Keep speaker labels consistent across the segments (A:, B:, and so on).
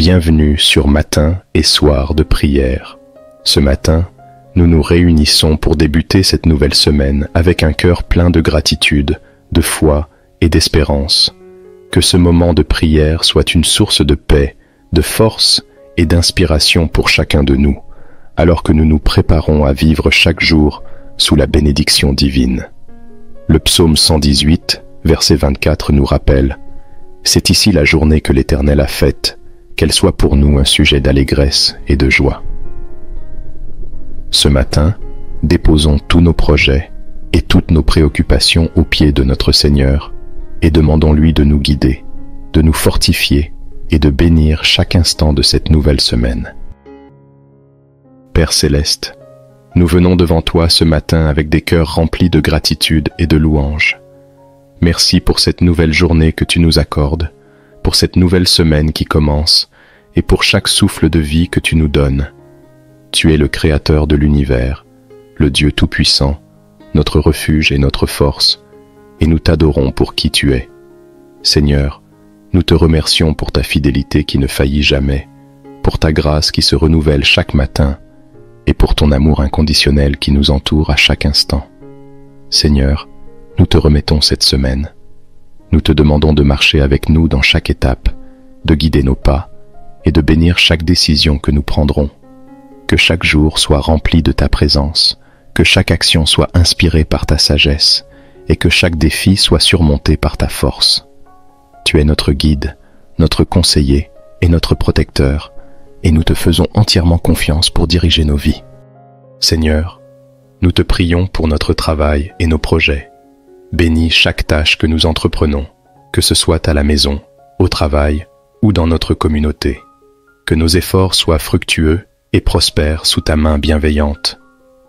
A: Bienvenue sur Matin et Soir de prière. Ce matin, nous nous réunissons pour débuter cette nouvelle semaine avec un cœur plein de gratitude, de foi et d'espérance. Que ce moment de prière soit une source de paix, de force et d'inspiration pour chacun de nous, alors que nous nous préparons à vivre chaque jour sous la bénédiction divine. Le psaume 118, verset 24 nous rappelle « C'est ici la journée que l'Éternel a faite, qu'elle soit pour nous un sujet d'allégresse et de joie. » Ce matin, déposons tous nos projets et toutes nos préoccupations aux pieds de notre Seigneur et demandons-lui de nous guider, de nous fortifier et de bénir chaque instant de cette nouvelle semaine. Père Céleste, nous venons devant toi ce matin avec des cœurs remplis de gratitude et de louange. Merci pour cette nouvelle journée que tu nous accordes, pour cette nouvelle semaine qui commence et pour chaque souffle de vie que tu nous donnes. Tu es le Créateur de l'univers, le Dieu Tout-Puissant, notre refuge et notre force, et nous t'adorons pour qui tu es. Seigneur, nous te remercions pour ta fidélité qui ne faillit jamais, pour ta grâce qui se renouvelle chaque matin, et pour ton amour inconditionnel qui nous entoure à chaque instant. Seigneur, nous te remettons cette semaine. Nous te demandons de marcher avec nous dans chaque étape, de guider nos pas et de bénir chaque décision que nous prendrons. Que chaque jour soit rempli de ta présence, que chaque action soit inspirée par ta sagesse et que chaque défi soit surmonté par ta force. Tu es notre guide, notre conseiller et notre protecteur, et nous te faisons entièrement confiance pour diriger nos vies. Seigneur, nous te prions pour notre travail et nos projets. Bénis chaque tâche que nous entreprenons, que ce soit à la maison, au travail ou dans notre communauté. Que nos efforts soient fructueux et prospèrent sous ta main bienveillante.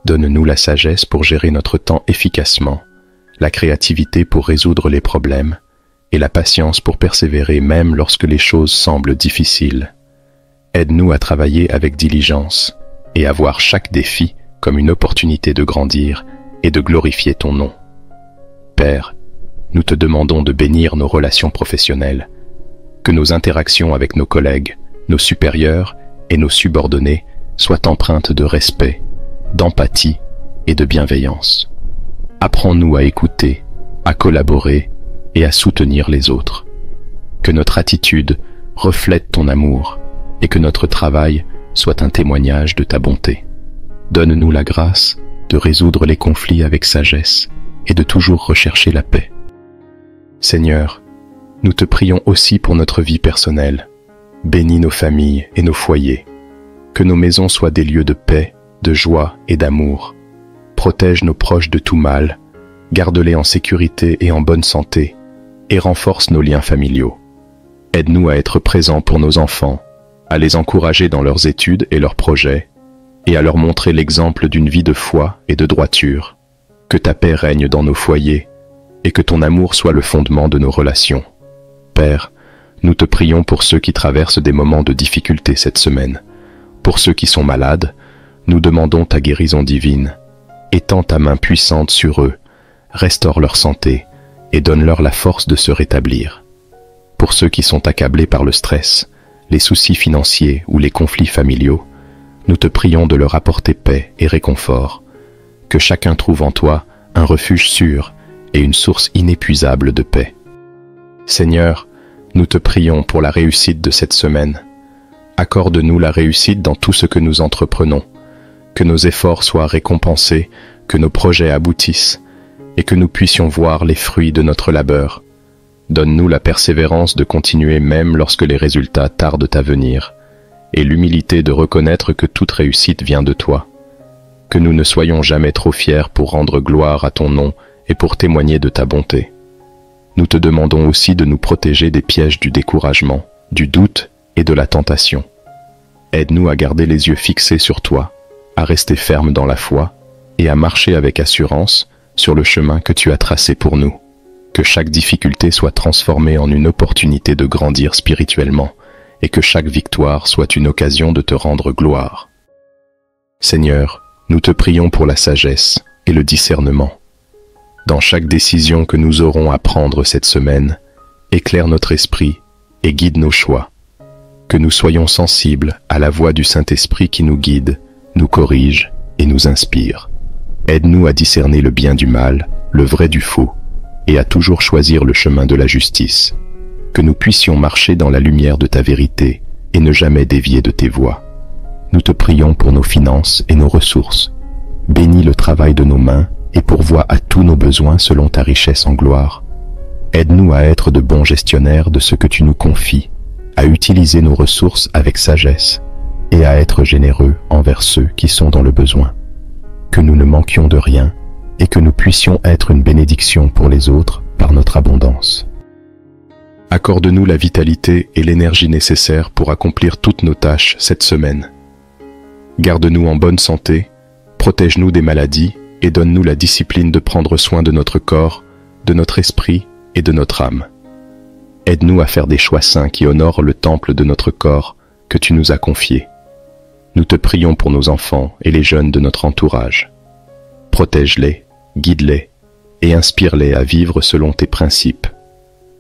A: Donne-nous la sagesse pour gérer notre temps efficacement, la créativité pour résoudre les problèmes et la patience pour persévérer même lorsque les choses semblent difficiles. Aide-nous à travailler avec diligence et à voir chaque défi comme une opportunité de grandir et de glorifier ton nom. Père, nous te demandons de bénir nos relations professionnelles, que nos interactions avec nos collègues, nos supérieurs et nos subordonnés soient empreintes de respect, d'empathie et de bienveillance. Apprends-nous à écouter, à collaborer et à soutenir les autres. Que notre attitude reflète ton amour et que notre travail soit un témoignage de ta bonté. Donne-nous la grâce de résoudre les conflits avec sagesse et de toujours rechercher la paix. Seigneur, nous te prions aussi pour notre vie personnelle. Bénis nos familles et nos foyers. Que nos maisons soient des lieux de paix, de joie et d'amour. Protège nos proches de tout mal, garde-les en sécurité et en bonne santé, et renforce nos liens familiaux. Aide-nous à être présents pour nos enfants, à les encourager dans leurs études et leurs projets, et à leur montrer l'exemple d'une vie de foi et de droiture. Que ta paix règne dans nos foyers, et que ton amour soit le fondement de nos relations. Père, nous te prions pour ceux qui traversent des moments de difficulté cette semaine. Pour ceux qui sont malades, nous demandons ta guérison divine. Étends ta main puissante sur eux, restaure leur santé et donne-leur la force de se rétablir. Pour ceux qui sont accablés par le stress, les soucis financiers ou les conflits familiaux, nous te prions de leur apporter paix et réconfort. Que chacun trouve en toi un refuge sûr et une source inépuisable de paix. Seigneur, nous te prions pour la réussite de cette semaine. Accorde-nous la réussite dans tout ce que nous entreprenons, que nos efforts soient récompensés, que nos projets aboutissent, et que nous puissions voir les fruits de notre labeur. Donne-nous la persévérance de continuer même lorsque les résultats tardent à venir, et l'humilité de reconnaître que toute réussite vient de toi. Que nous ne soyons jamais trop fiers pour rendre gloire à ton nom et pour témoigner de ta bonté. Nous te demandons aussi de nous protéger des pièges du découragement, du doute et de la tentation. Aide-nous à garder les yeux fixés sur toi, à rester fermes dans la foi et à marcher avec assurance sur le chemin que tu as tracé pour nous. Que chaque difficulté soit transformée en une opportunité de grandir spirituellement et que chaque victoire soit une occasion de te rendre gloire. Seigneur, nous te prions pour la sagesse et le discernement. Dans chaque décision que nous aurons à prendre cette semaine, éclaire notre esprit et guide nos choix. Que nous soyons sensibles à la voix du Saint-Esprit qui nous guide, nous corrige et nous inspire. Aide-nous à discerner le bien du mal, le vrai du faux, et à toujours choisir le chemin de la justice. Que nous puissions marcher dans la lumière de ta vérité et ne jamais dévier de tes voies. Nous te prions pour nos finances et nos ressources. Bénis le travail de nos mains et pourvois à tous nos besoins selon ta richesse en gloire. Aide-nous à être de bons gestionnaires de ce que tu nous confies, à utiliser nos ressources avec sagesse et à être généreux envers ceux qui sont dans le besoin. Que nous ne manquions de rien et que nous puissions être une bénédiction pour les autres par notre abondance. Accorde-nous la vitalité et l'énergie nécessaires pour accomplir toutes nos tâches cette semaine. Garde-nous en bonne santé, protège-nous des maladies et donne-nous la discipline de prendre soin de notre corps, de notre esprit et de notre âme. Aide-nous à faire des choix saints qui honorent le temple de notre corps que tu nous as confié. Nous te prions pour nos enfants et les jeunes de notre entourage. Protège-les, guide-les et inspire-les à vivre selon tes principes.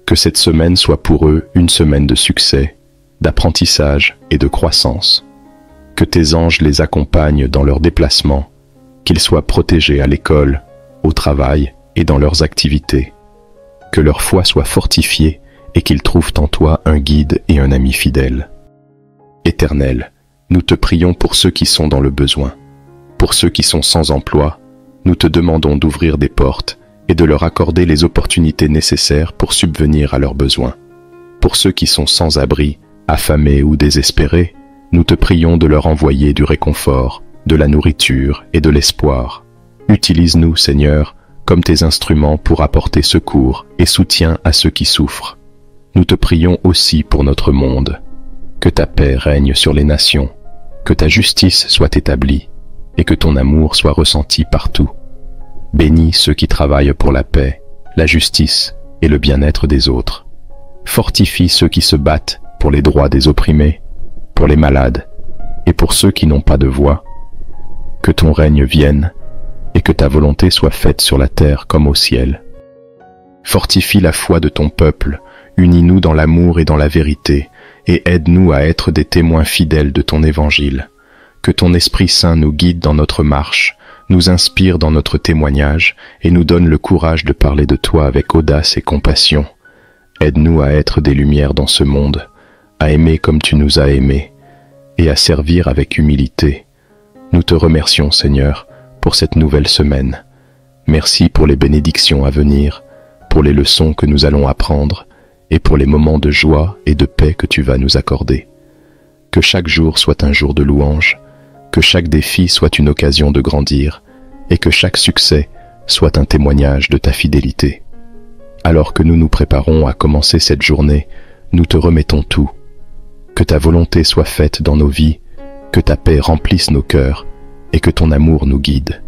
A: Que cette semaine soit pour eux une semaine de succès, d'apprentissage et de croissance. Que tes anges les accompagnent dans leurs déplacements, qu'ils soient protégés à l'école, au travail et dans leurs activités. Que leur foi soit fortifiée et qu'ils trouvent en toi un guide et un ami fidèle. Éternel, nous te prions pour ceux qui sont dans le besoin. Pour ceux qui sont sans emploi, nous te demandons d'ouvrir des portes et de leur accorder les opportunités nécessaires pour subvenir à leurs besoins. Pour ceux qui sont sans abri, affamés ou désespérés, nous te prions de leur envoyer du réconfort, de la nourriture et de l'espoir. Utilise-nous, Seigneur, comme tes instruments pour apporter secours et soutien à ceux qui souffrent. Nous te prions aussi pour notre monde. Que ta paix règne sur les nations, que ta justice soit établie et que ton amour soit ressenti partout. Bénis ceux qui travaillent pour la paix, la justice et le bien-être des autres. Fortifie ceux qui se battent pour les droits des opprimés, pour les malades et pour ceux qui n'ont pas de voix. Que ton règne vienne et que ta volonté soit faite sur la terre comme au ciel. Fortifie la foi de ton peuple, unis-nous dans l'amour et dans la vérité, et aide-nous à être des témoins fidèles de ton évangile. Que ton Esprit Saint nous guide dans notre marche, nous inspire dans notre témoignage et nous donne le courage de parler de toi avec audace et compassion. Aide-nous à être des lumières dans ce monde, à aimer comme tu nous as aimés et à servir avec humilité. Nous te remercions, Seigneur, pour cette nouvelle semaine. Merci pour les bénédictions à venir, pour les leçons que nous allons apprendre et pour les moments de joie et de paix que tu vas nous accorder. Que chaque jour soit un jour de louange, que chaque défi soit une occasion de grandir et que chaque succès soit un témoignage de ta fidélité. Alors que nous nous préparons à commencer cette journée, nous te remettons tout. Que ta volonté soit faite dans nos vies, que ta paix remplisse nos cœurs et que ton amour nous guide.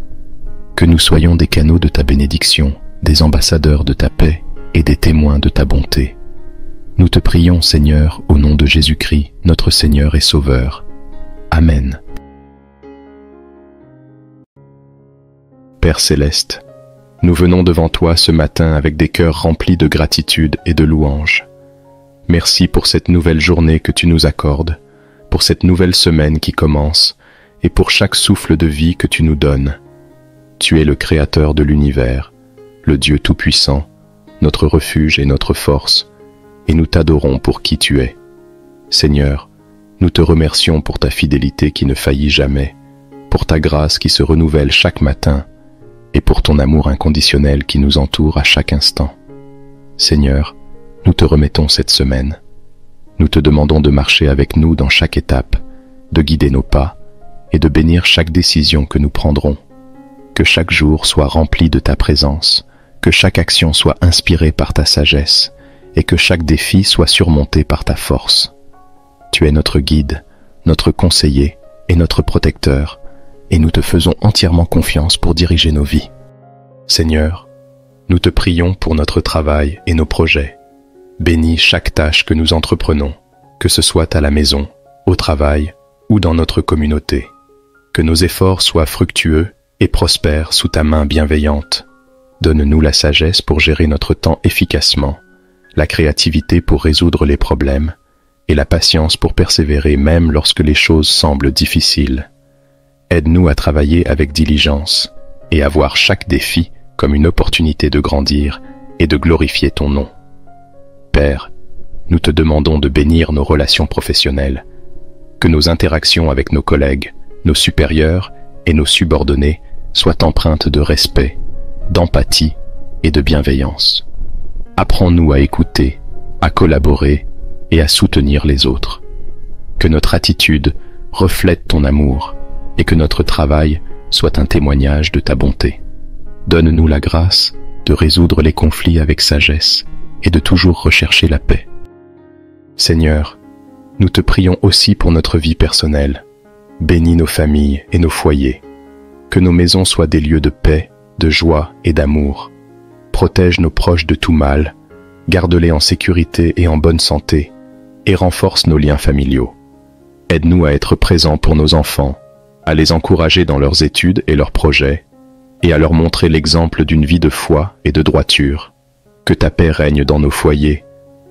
A: Que nous soyons des canaux de ta bénédiction, des ambassadeurs de ta paix et des témoins de ta bonté. Nous te prions, Seigneur, au nom de Jésus-Christ, notre Seigneur et Sauveur. Amen. Père céleste, nous venons devant toi ce matin avec des cœurs remplis de gratitude et de louange. Merci pour cette nouvelle journée que tu nous accordes, pour cette nouvelle semaine qui commence et pour chaque souffle de vie que tu nous donnes. Tu es le Créateur de l'univers, le Dieu Tout-Puissant, notre refuge et notre force, et nous t'adorons pour qui tu es. Seigneur, nous te remercions pour ta fidélité qui ne faillit jamais, pour ta grâce qui se renouvelle chaque matin, et pour ton amour inconditionnel qui nous entoure à chaque instant. Seigneur, nous te remettons cette semaine. Nous te demandons de marcher avec nous dans chaque étape, de guider nos pas et de bénir chaque décision que nous prendrons. Que chaque jour soit rempli de ta présence, que chaque action soit inspirée par ta sagesse et que chaque défi soit surmonté par ta force. Tu es notre guide, notre conseiller et notre protecteur, et nous te faisons entièrement confiance pour diriger nos vies. Seigneur, nous te prions pour notre travail et nos projets. Bénis chaque tâche que nous entreprenons, que ce soit à la maison, au travail ou dans notre communauté. Que nos efforts soient fructueux et prospèrent sous ta main bienveillante. Donne-nous la sagesse pour gérer notre temps efficacement, la créativité pour résoudre les problèmes et la patience pour persévérer même lorsque les choses semblent difficiles. Aide-nous à travailler avec diligence et à voir chaque défi comme une opportunité de grandir et de glorifier ton nom. Père, nous te demandons de bénir nos relations professionnelles, que nos interactions avec nos collègues, nos supérieurs et nos subordonnés soient empreintes de respect, d'empathie et de bienveillance. Apprends-nous à écouter, à collaborer et à soutenir les autres. Que notre attitude reflète ton amour et que notre travail soit un témoignage de ta bonté. Donne-nous la grâce de résoudre les conflits avec sagesse et de toujours rechercher la paix. Seigneur, nous te prions aussi pour notre vie personnelle. Bénis nos familles et nos foyers. Que nos maisons soient des lieux de paix, de joie et d'amour. Protège nos proches de tout mal, garde-les en sécurité et en bonne santé, et renforce nos liens familiaux. Aide-nous à être présents pour nos enfants, à les encourager dans leurs études et leurs projets, et à leur montrer l'exemple d'une vie de foi et de droiture. Que ta paix règne dans nos foyers,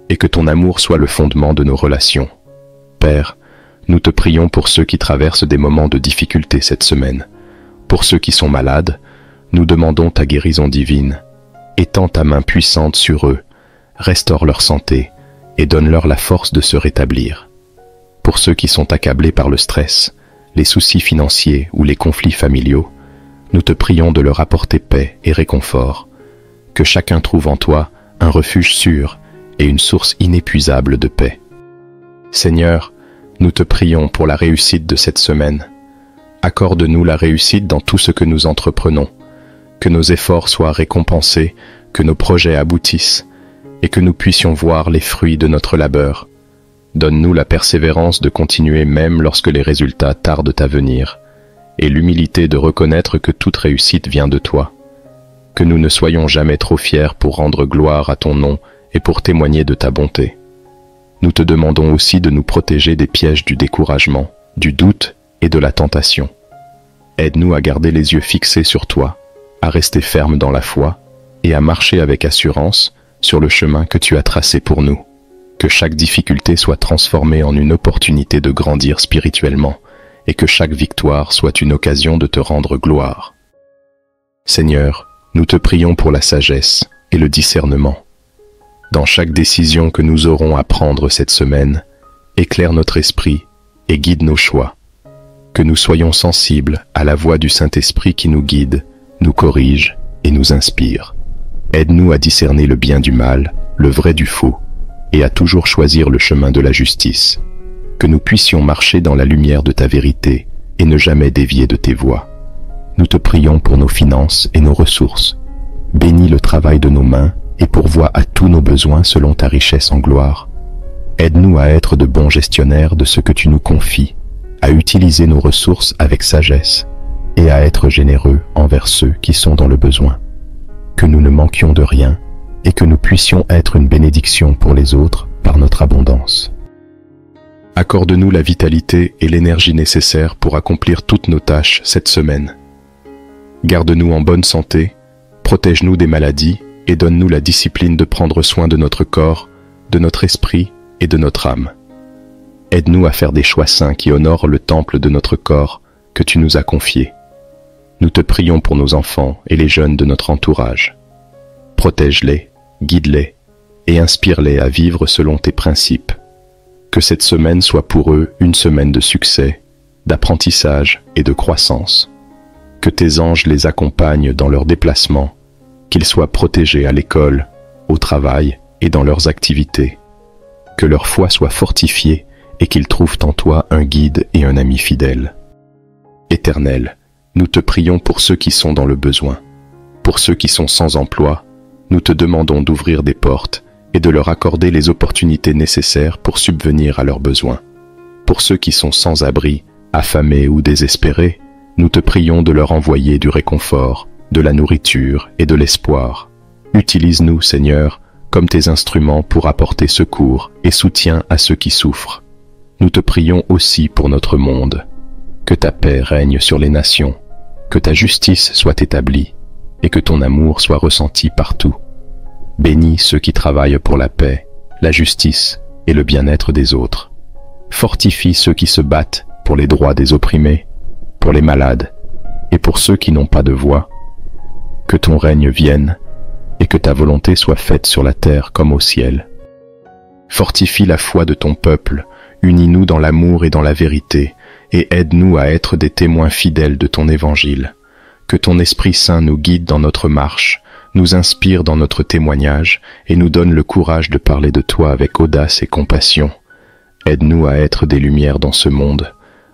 A: et que ton amour soit le fondement de nos relations. Père, nous te prions pour ceux qui traversent des moments de difficulté cette semaine. Pour ceux qui sont malades, nous demandons ta guérison divine. Étends ta main puissante sur eux, restaure leur santé et donne-leur la force de se rétablir. Pour ceux qui sont accablés par le stress, les soucis financiers ou les conflits familiaux, nous te prions de leur apporter paix et réconfort. Que chacun trouve en toi un refuge sûr et une source inépuisable de paix. Seigneur, nous te prions pour la réussite de cette semaine. Accorde-nous la réussite dans tout ce que nous entreprenons, que nos efforts soient récompensés, que nos projets aboutissent, et que nous puissions voir les fruits de notre labeur. Donne-nous la persévérance de continuer même lorsque les résultats tardent à venir, et l'humilité de reconnaître que toute réussite vient de toi. Que nous ne soyons jamais trop fiers pour rendre gloire à ton nom et pour témoigner de ta bonté. Nous te demandons aussi de nous protéger des pièges du découragement, du doute et de la tentation. Aide-nous à garder les yeux fixés sur toi, à rester fermes dans la foi et à marcher avec assurance sur le chemin que tu as tracé pour nous. Que chaque difficulté soit transformée en une opportunité de grandir spirituellement et que chaque victoire soit une occasion de te rendre gloire. Seigneur, nous te prions pour la sagesse et le discernement. Dans chaque décision que nous aurons à prendre cette semaine, éclaire notre esprit et guide nos choix. Que nous soyons sensibles à la voix du Saint-Esprit qui nous guide, nous corrige et nous inspire. Aide-nous à discerner le bien du mal, le vrai du faux, et à toujours choisir le chemin de la justice. Que nous puissions marcher dans la lumière de ta vérité et ne jamais dévier de tes voies. Nous te prions pour nos finances et nos ressources. Bénis le travail de nos mains et pourvois à tous nos besoins selon ta richesse en gloire. Aide-nous à être de bons gestionnaires de ce que tu nous confies, à utiliser nos ressources avec sagesse et à être généreux envers ceux qui sont dans le besoin. Que nous ne manquions de rien et que nous puissions être une bénédiction pour les autres par notre abondance. Accorde-nous la vitalité et l'énergie nécessaires pour accomplir toutes nos tâches cette semaine. Garde-nous en bonne santé, protège-nous des maladies et donne-nous la discipline de prendre soin de notre corps, de notre esprit et de notre âme. Aide-nous à faire des choix saints qui honorent le temple de notre corps que tu nous as confié. Nous te prions pour nos enfants et les jeunes de notre entourage. Protège-les, guide-les et inspire-les à vivre selon tes principes. Que cette semaine soit pour eux une semaine de succès, d'apprentissage et de croissance. Que tes anges les accompagnent dans leurs déplacements, qu'ils soient protégés à l'école, au travail et dans leurs activités. Que leur foi soit fortifiée et qu'ils trouvent en toi un guide et un ami fidèle. Éternel, nous te prions pour ceux qui sont dans le besoin. Pour ceux qui sont sans emploi, nous te demandons d'ouvrir des portes et de leur accorder les opportunités nécessaires pour subvenir à leurs besoins. Pour ceux qui sont sans abri, affamés ou désespérés, nous te prions de leur envoyer du réconfort, de la nourriture et de l'espoir. Utilise-nous, Seigneur, comme tes instruments pour apporter secours et soutien à ceux qui souffrent. Nous te prions aussi pour notre monde. Que ta paix règne sur les nations, que ta justice soit établie et que ton amour soit ressenti partout. Bénis ceux qui travaillent pour la paix, la justice et le bien-être des autres. Fortifie ceux qui se battent pour les droits des opprimés, pour les malades et pour ceux qui n'ont pas de voix. Que ton règne vienne et que ta volonté soit faite sur la terre comme au ciel. Fortifie la foi de ton peuple, unis-nous dans l'amour et dans la vérité, et aide-nous à être des témoins fidèles de ton évangile. Que ton Esprit Saint nous guide dans notre marche, nous inspire dans notre témoignage et nous donne le courage de parler de toi avec audace et compassion. Aide-nous à être des lumières dans ce monde,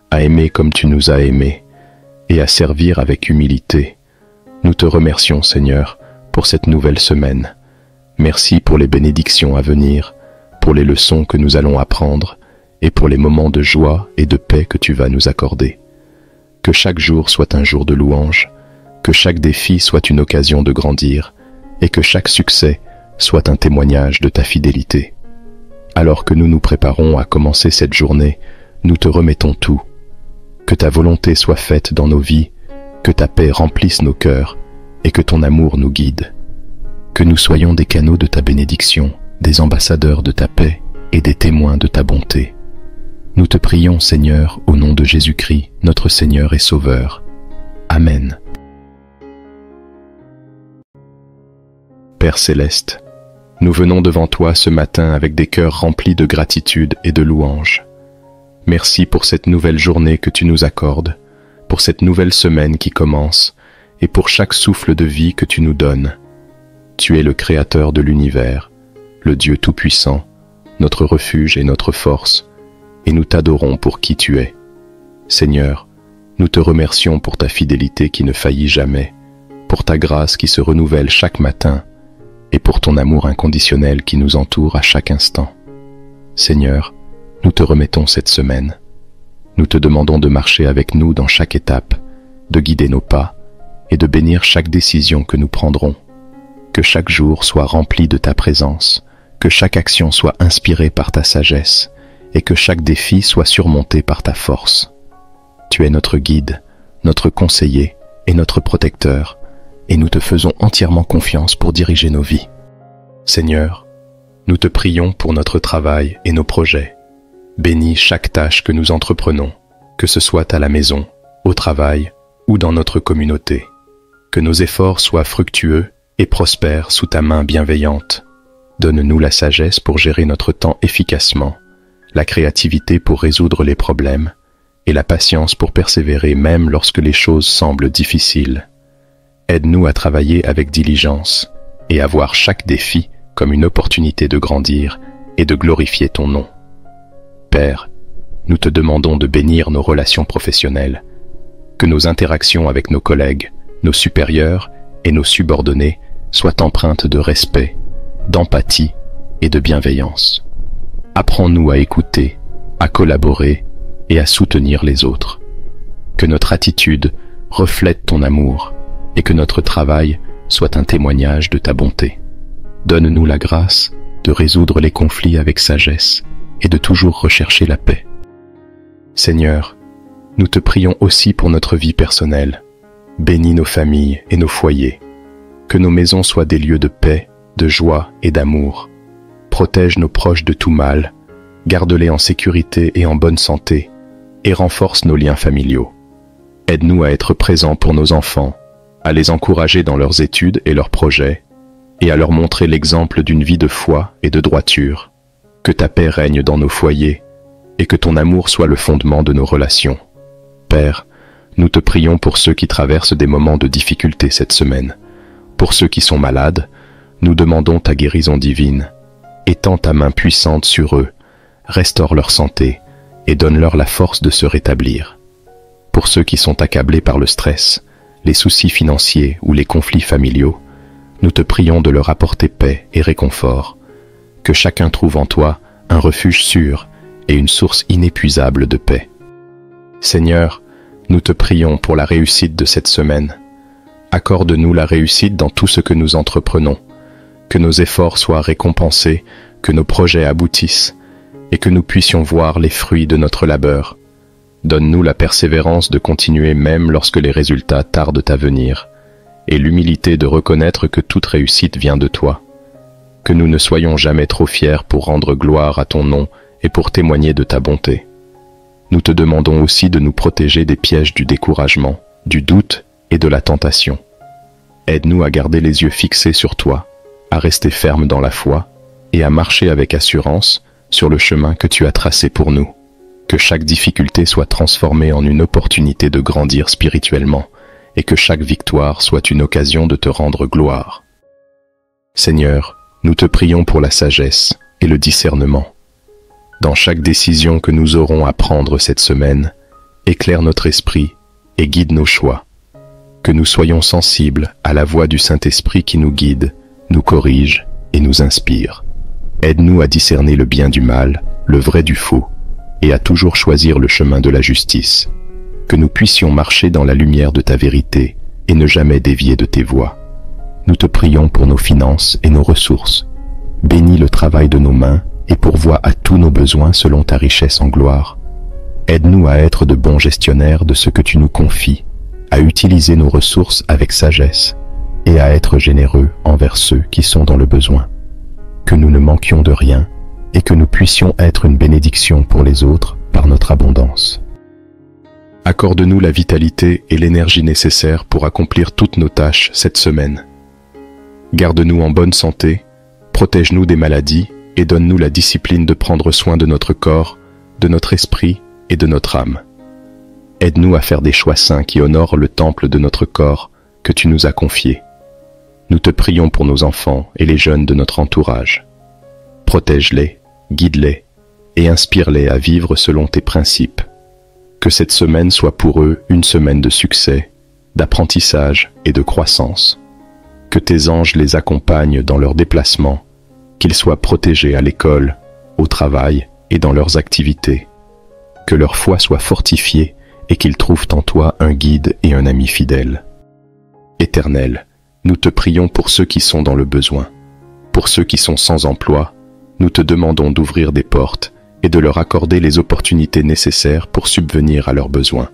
A: à aimer comme tu nous as aimés et à servir avec humilité. Nous te remercions, Seigneur, pour cette nouvelle semaine. Merci pour les bénédictions à venir, pour les leçons que nous allons apprendre et pour les moments de joie et de paix que tu vas nous accorder. Que chaque jour soit un jour de louange, que chaque défi soit une occasion de grandir et que chaque succès soit un témoignage de ta fidélité. Alors que nous nous préparons à commencer cette journée, nous te remettons tout. Que ta volonté soit faite dans nos vies, que ta paix remplisse nos cœurs et que ton amour nous guide. Que nous soyons des canaux de ta bénédiction, des ambassadeurs de ta paix et des témoins de ta bonté. Nous te prions, Seigneur, au nom de Jésus-Christ, notre Seigneur et Sauveur. Amen. Père céleste, nous venons devant toi ce matin avec des cœurs remplis de gratitude et de louange. Merci pour cette nouvelle journée que tu nous accordes, pour cette nouvelle semaine qui commence et pour chaque souffle de vie que tu nous donnes. Tu es le Créateur de l'univers, le Dieu Tout-Puissant, notre refuge et notre force, et nous t'adorons pour qui tu es. Seigneur, nous te remercions pour ta fidélité qui ne faillit jamais, pour ta grâce qui se renouvelle chaque matin, et pour ton amour inconditionnel qui nous entoure à chaque instant. Seigneur, nous te remettons cette semaine. Nous te demandons de marcher avec nous dans chaque étape, de guider nos pas et de bénir chaque décision que nous prendrons. Que chaque jour soit rempli de ta présence, que chaque action soit inspirée par ta sagesse et que chaque défi soit surmonté par ta force. Tu es notre guide, notre conseiller et notre protecteur, et nous te faisons entièrement confiance pour diriger nos vies. Seigneur, nous te prions pour notre travail et nos projets. Bénis chaque tâche que nous entreprenons, que ce soit à la maison, au travail ou dans notre communauté. Que nos efforts soient fructueux et prospèrent sous ta main bienveillante. Donne-nous la sagesse pour gérer notre temps efficacement, la créativité pour résoudre les problèmes et la patience pour persévérer même lorsque les choses semblent difficiles. Aide-nous à travailler avec diligence et à voir chaque défi comme une opportunité de grandir et de glorifier ton nom. Père, nous te demandons de bénir nos relations professionnelles, que nos interactions avec nos collègues, nos supérieurs et nos subordonnés soient empreintes de respect, d'empathie et de bienveillance. Apprends-nous à écouter, à collaborer et à soutenir les autres. Que notre attitude reflète ton amour et que notre travail soit un témoignage de ta bonté. Donne-nous la grâce de résoudre les conflits avec sagesse et de toujours rechercher la paix. Seigneur, nous te prions aussi pour notre vie personnelle. Bénis nos familles et nos foyers. Que nos maisons soient des lieux de paix, de joie et d'amour. Protège nos proches de tout mal, garde-les en sécurité et en bonne santé, et renforce nos liens familiaux. Aide-nous à être présents pour nos enfants, à les encourager dans leurs études et leurs projets, et à leur montrer l'exemple d'une vie de foi et de droiture. Que ta paix règne dans nos foyers, et que ton amour soit le fondement de nos relations. Père, nous te prions pour ceux qui traversent des moments de difficulté cette semaine. Pour ceux qui sont malades, nous demandons ta guérison divine. Étends ta main puissante sur eux, restaure leur santé et donne-leur la force de se rétablir. Pour ceux qui sont accablés par le stress, les soucis financiers ou les conflits familiaux, nous te prions de leur apporter paix et réconfort. Que chacun trouve en toi un refuge sûr et une source inépuisable de paix. Seigneur, nous te prions pour la réussite de cette semaine. Accorde-nous la réussite dans tout ce que nous entreprenons, que nos efforts soient récompensés, que nos projets aboutissent et que nous puissions voir les fruits de notre labeur. Donne-nous la persévérance de continuer même lorsque les résultats tardent à venir, et l'humilité de reconnaître que toute réussite vient de toi. que nous ne soyons jamais trop fiers pour rendre gloire à ton nom et pour témoigner de ta bonté. Nous te demandons aussi de nous protéger des pièges du découragement, du doute et de la tentation. Aide-nous à garder les yeux fixés sur toi, à rester fermes dans la foi et à marcher avec assurance sur le chemin que tu as tracé pour nous. Que chaque difficulté soit transformée en une opportunité de grandir spirituellement et que chaque victoire soit une occasion de te rendre gloire. Seigneur, nous te prions pour la sagesse et le discernement. Dans chaque décision que nous aurons à prendre cette semaine, éclaire notre esprit et guide nos choix. Que nous soyons sensibles à la voix du Saint-Esprit qui nous guide, nous corrige et nous inspire. Aide-nous à discerner le bien du mal, le vrai du faux, et à toujours choisir le chemin de la justice. Que nous puissions marcher dans la lumière de ta vérité et ne jamais dévier de tes voies. Nous te prions pour nos finances et nos ressources. Bénis le travail de nos mains et pourvois à tous nos besoins selon ta richesse en gloire. Aide-nous à être de bons gestionnaires de ce que tu nous confies, à utiliser nos ressources avec sagesse et à être généreux envers ceux qui sont dans le besoin. Que nous ne manquions de rien et que nous puissions être une bénédiction pour les autres par notre abondance. Accorde-nous la vitalité et l'énergie nécessaires pour accomplir toutes nos tâches cette semaine. Garde-nous en bonne santé, protège-nous des maladies et donne-nous la discipline de prendre soin de notre corps, de notre esprit et de notre âme. Aide-nous à faire des choix saints qui honorent le temple de notre corps que tu nous as confié. Nous te prions pour nos enfants et les jeunes de notre entourage. Protège-les, guide-les et inspire-les à vivre selon tes principes. Que cette semaine soit pour eux une semaine de succès, d'apprentissage et de croissance. Que tes anges les accompagnent dans leurs déplacements, qu'ils soient protégés à l'école, au travail et dans leurs activités. Que leur foi soit fortifiée et qu'ils trouvent en toi un guide et un ami fidèle. Éternel, nous te prions pour ceux qui sont dans le besoin. Pour ceux qui sont sans emploi, nous te demandons d'ouvrir des portes et de leur accorder les opportunités nécessaires pour subvenir à leurs besoins.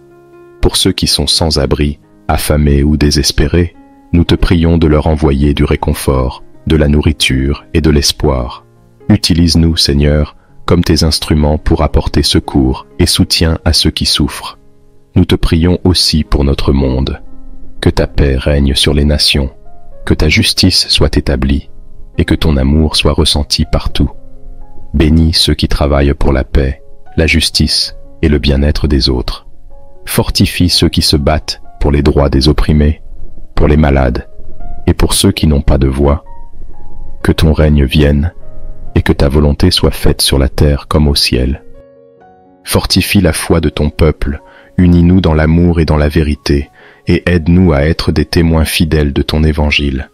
A: Pour ceux qui sont sans abri, affamés ou désespérés, nous te prions de leur envoyer du réconfort, de la nourriture et de l'espoir. Utilise-nous, Seigneur, comme tes instruments pour apporter secours et soutien à ceux qui souffrent. Nous te prions aussi pour notre monde. Que ta paix règne sur les nations, que ta justice soit établie et que ton amour soit ressenti partout. Bénis ceux qui travaillent pour la paix, la justice et le bien-être des autres. Fortifie ceux qui se battent pour les droits des opprimés, pour les malades et pour ceux qui n'ont pas de voix. Que ton règne vienne et que ta volonté soit faite sur la terre comme au ciel. Fortifie la foi de ton peuple, unis-nous dans l'amour et dans la vérité, et aide-nous à être des témoins fidèles de ton évangile.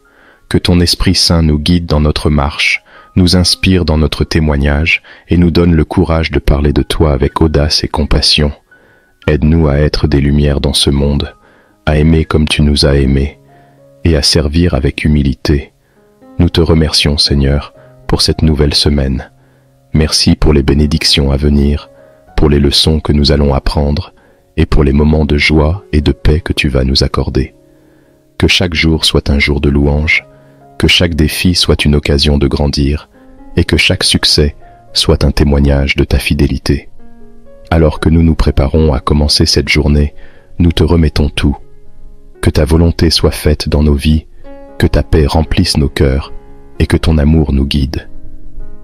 A: Que ton Esprit Saint nous guide dans notre marche, nous inspire dans notre témoignage et nous donne le courage de parler de toi avec audace et compassion. Aide-nous à être des lumières dans ce monde, à aimer comme tu nous as aimés et à servir avec humilité. Nous te remercions, Seigneur, pour cette nouvelle semaine. Merci pour les bénédictions à venir, pour les leçons que nous allons apprendre et pour les moments de joie et de paix que tu vas nous accorder. Que chaque jour soit un jour de louange, que chaque défi soit une occasion de grandir et que chaque succès soit un témoignage de ta fidélité. Alors que nous nous préparons à commencer cette journée, nous te remettons tout. Que ta volonté soit faite dans nos vies, que ta paix remplisse nos cœurs et que ton amour nous guide.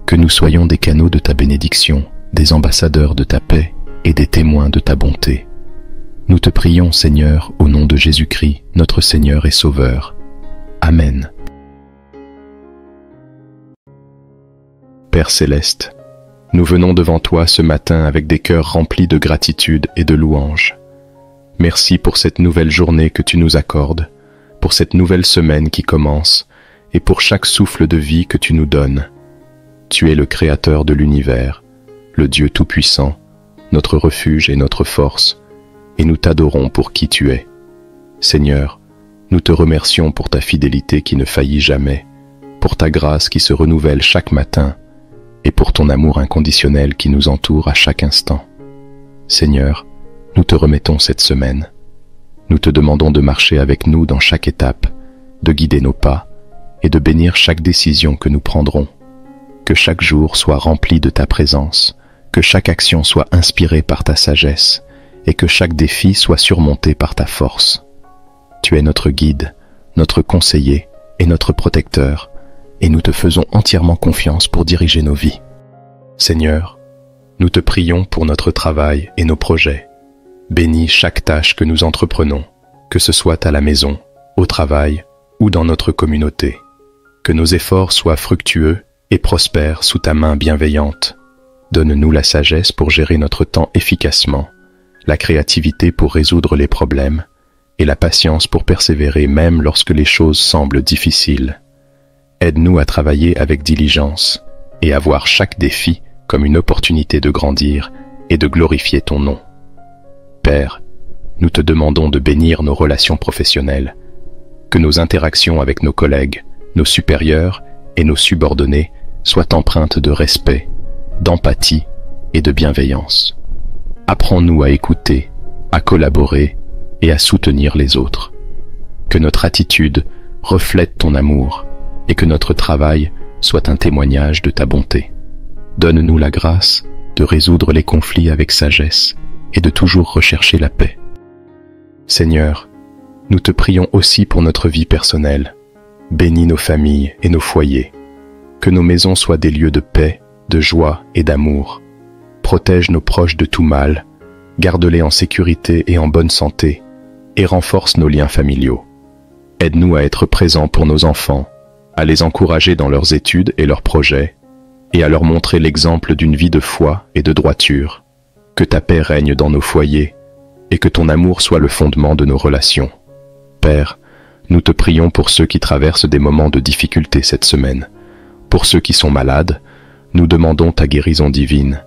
A: Que nous soyons des canaux de ta bénédiction, des ambassadeurs de ta paix et des témoins de ta bonté. Nous te prions, Seigneur, au nom de Jésus-Christ, notre Seigneur et Sauveur. Amen. Père céleste, nous venons devant toi ce matin avec des cœurs remplis de gratitude et de louange. Merci pour cette nouvelle journée que tu nous accordes, pour cette nouvelle semaine qui commence et pour chaque souffle de vie que tu nous donnes. Tu es le Créateur de l'univers, le Dieu Tout-Puissant, notre refuge et notre force, et nous t'adorons pour qui tu es. Seigneur, nous te remercions pour ta fidélité qui ne faillit jamais, pour ta grâce qui se renouvelle chaque matin, et pour ton amour inconditionnel qui nous entoure à chaque instant. Seigneur, nous te remettons cette semaine. Nous te demandons de marcher avec nous dans chaque étape, de guider nos pas et de bénir chaque décision que nous prendrons. Que chaque jour soit rempli de ta présence, que chaque action soit inspirée par ta sagesse, et que chaque défi soit surmonté par ta force. Tu es notre guide, notre conseiller et notre protecteur, et nous te faisons entièrement confiance pour diriger nos vies. Seigneur, nous te prions pour notre travail et nos projets. Bénis chaque tâche que nous entreprenons, que ce soit à la maison, au travail ou dans notre communauté. Que nos efforts soient fructueux et prospèrent sous ta main bienveillante. Donne-nous la sagesse pour gérer notre temps efficacement, la créativité pour résoudre les problèmes et la patience pour persévérer même lorsque les choses semblent difficiles. Aide-nous à travailler avec diligence et à voir chaque défi comme une opportunité de grandir et de glorifier ton nom. Père, nous te demandons de bénir nos relations professionnelles, que nos interactions avec nos collègues, nos supérieurs et nos subordonnés soient empreintes de respect, d'empathie et de bienveillance. Apprends-nous à écouter, à collaborer et à soutenir les autres. Que notre attitude reflète ton amour et que notre travail soit un témoignage de ta bonté. Donne-nous la grâce de résoudre les conflits avec sagesse et de toujours rechercher la paix. Seigneur, nous te prions aussi pour notre vie personnelle. Bénis nos familles et nos foyers. Que nos maisons soient des lieux de paix, de joie et d'amour. Protège nos proches de tout mal, garde-les en sécurité et en bonne santé, et renforce nos liens familiaux. Aide-nous à être présents pour nos enfants, à les encourager dans leurs études et leurs projets, et à leur montrer l'exemple d'une vie de foi et de droiture. Que ta paix règne dans nos foyers, et que ton amour soit le fondement de nos relations. Père, nous te prions pour ceux qui traversent des moments de difficulté cette semaine. Pour ceux qui sont malades, nous demandons ta guérison divine.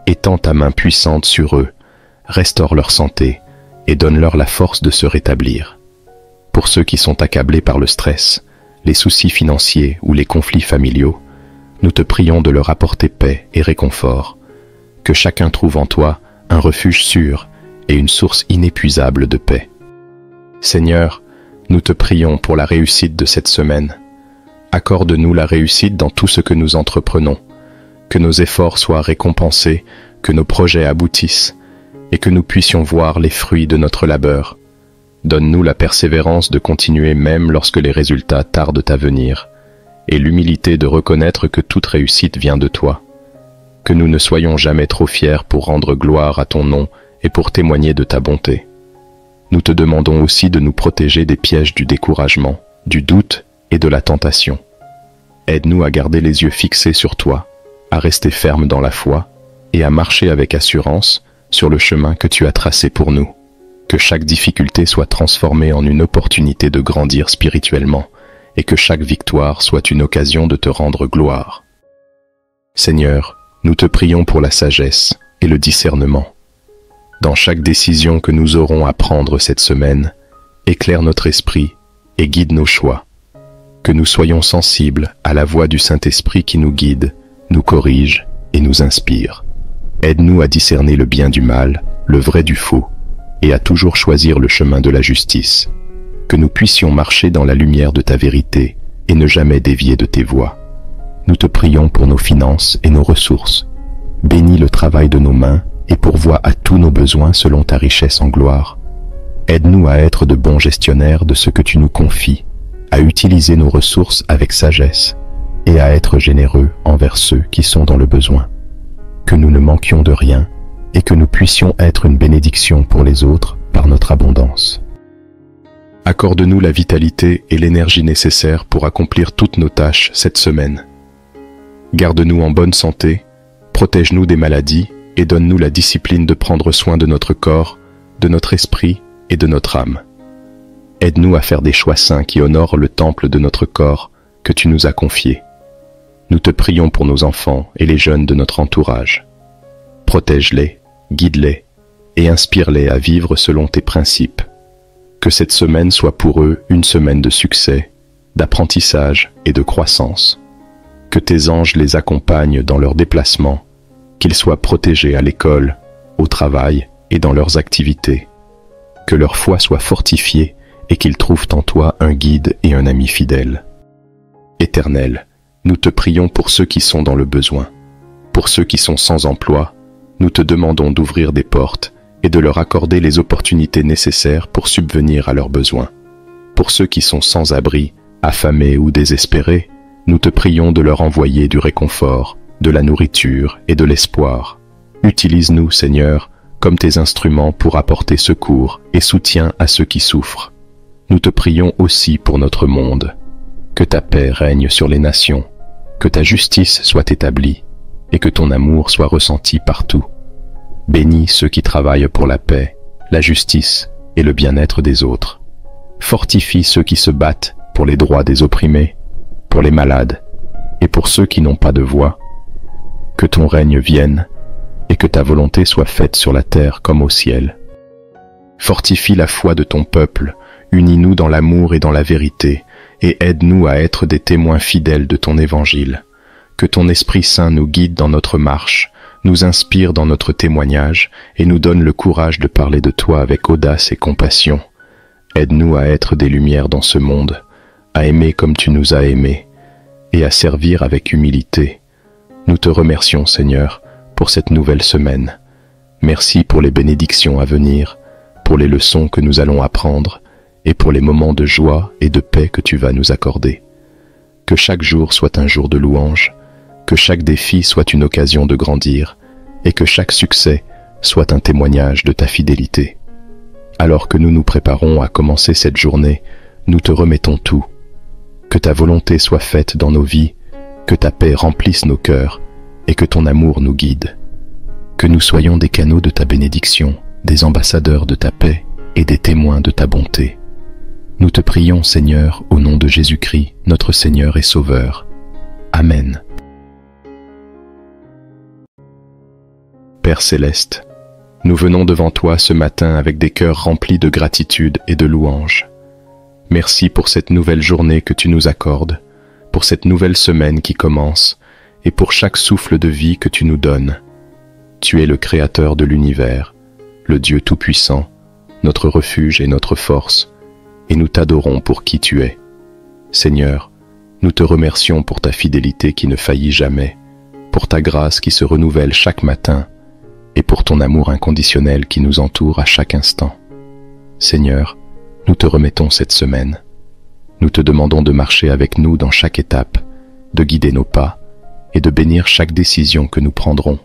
A: Étends ta main puissante sur eux, restaure leur santé et donne-leur la force de se rétablir. Pour ceux qui sont accablés par le stress, les soucis financiers ou les conflits familiaux, nous te prions de leur apporter paix et réconfort. Que chacun trouve en toi un refuge sûr et une source inépuisable de paix. Seigneur, nous te prions pour la réussite de cette semaine. Accorde-nous la réussite dans tout ce que nous entreprenons, que nos efforts soient récompensés, que nos projets aboutissent, et que nous puissions voir les fruits de notre labeur. Donne-nous la persévérance de continuer même lorsque les résultats tardent à venir, et l'humilité de reconnaître que toute réussite vient de toi. Que nous ne soyons jamais trop fiers pour rendre gloire à ton nom et pour témoigner de ta bonté. Nous te demandons aussi de nous protéger des pièges du découragement, du doute et de la tentation. Aide-nous à garder les yeux fixés sur toi, à rester fermes dans la foi et à marcher avec assurance sur le chemin que tu as tracé pour nous. Que chaque difficulté soit transformée en une opportunité de grandir spirituellement et que chaque victoire soit une occasion de te rendre gloire. Seigneur, nous te prions pour la sagesse et le discernement. Dans chaque décision que nous aurons à prendre cette semaine, éclaire notre esprit et guide nos choix. Que nous soyons sensibles à la voix du Saint-Esprit qui nous guide, nous corrige et nous inspire. Aide-nous à discerner le bien du mal, le vrai du faux, et à toujours choisir le chemin de la justice. Que nous puissions marcher dans la lumière de ta vérité et ne jamais dévier de tes voies. Nous te prions pour nos finances et nos ressources. Bénis le travail de nos mains et pourvois à tous nos besoins selon ta richesse en gloire. Aide-nous à être de bons gestionnaires de ce que tu nous confies, à utiliser nos ressources avec sagesse et à être généreux envers ceux qui sont dans le besoin. Que nous ne manquions de rien et que nous puissions être une bénédiction pour les autres par notre abondance. Accorde-nous la vitalité et l'énergie nécessaires pour accomplir toutes nos tâches cette semaine. Garde-nous en bonne santé, protège-nous des maladies et donne-nous la discipline de prendre soin de notre corps, de notre esprit et de notre âme. Aide-nous à faire des choix saints qui honorent le temple de notre corps que tu nous as confié. Nous te prions pour nos enfants et les jeunes de notre entourage. Protège-les, guide-les et inspire-les à vivre selon tes principes. Que cette semaine soit pour eux une semaine de succès, d'apprentissage et de croissance. Que tes anges les accompagnent dans leurs déplacements, qu'ils soient protégés à l'école, au travail et dans leurs activités. Que leur foi soit fortifiée et qu'ils trouvent en toi un guide et un ami fidèle. Éternel, nous te prions pour ceux qui sont dans le besoin. Pour ceux qui sont sans emploi, nous te demandons d'ouvrir des portes et de leur accorder les opportunités nécessaires pour subvenir à leurs besoins. Pour ceux qui sont sans abri, affamés ou désespérés, nous te prions de leur envoyer du réconfort, de la nourriture et de l'espoir. Utilise-nous, Seigneur, comme tes instruments pour apporter secours et soutien à ceux qui souffrent. Nous te prions aussi pour notre monde. Que ta paix règne sur les nations, que ta justice soit établie et que ton amour soit ressenti partout. Bénis ceux qui travaillent pour la paix, la justice et le bien-être des autres. Fortifie ceux qui se battent pour les droits des opprimés, pour les malades et pour ceux qui n'ont pas de voix. Que ton règne vienne et que ta volonté soit faite sur la terre comme au ciel. Fortifie la foi de ton peuple, unis-nous dans l'amour et dans la vérité, et aide-nous à être des témoins fidèles de ton évangile. Que ton Esprit Saint nous guide dans notre marche, nous inspire dans notre témoignage et nous donne le courage de parler de toi avec audace et compassion. Aide-nous à être des lumières dans ce monde, à aimer comme tu nous as aimés et à servir avec humilité. Nous te remercions, Seigneur, pour cette nouvelle semaine. Merci pour les bénédictions à venir, pour les leçons que nous allons apprendre et pour les moments de joie et de paix que tu vas nous accorder. Que chaque jour soit un jour de louange, que chaque défi soit une occasion de grandir et que chaque succès soit un témoignage de ta fidélité. Alors que nous nous préparons à commencer cette journée, nous te remettons tout. Que ta volonté soit faite dans nos vies, que ta paix remplisse nos cœurs et que ton amour nous guide. Que nous soyons des canaux de ta bénédiction, des ambassadeurs de ta paix et des témoins de ta bonté. Nous te prions, Seigneur, au nom de Jésus-Christ, notre Seigneur et Sauveur. Amen. Père céleste, nous venons devant toi ce matin avec des cœurs remplis de gratitude et de louange. Merci pour cette nouvelle journée que tu nous accordes, pour cette nouvelle semaine qui commence et pour chaque souffle de vie que tu nous donnes. Tu es le Créateur de l'univers, le Dieu Tout-Puissant, notre refuge et notre force, et nous t'adorons pour qui tu es. Seigneur, nous te remercions pour ta fidélité qui ne faillit jamais, pour ta grâce qui se renouvelle chaque matin, et pour ton amour inconditionnel qui nous entoure à chaque instant. Seigneur, nous te remettons cette semaine. Nous te demandons de marcher avec nous dans chaque étape, de guider nos pas et de bénir chaque décision que nous prendrons.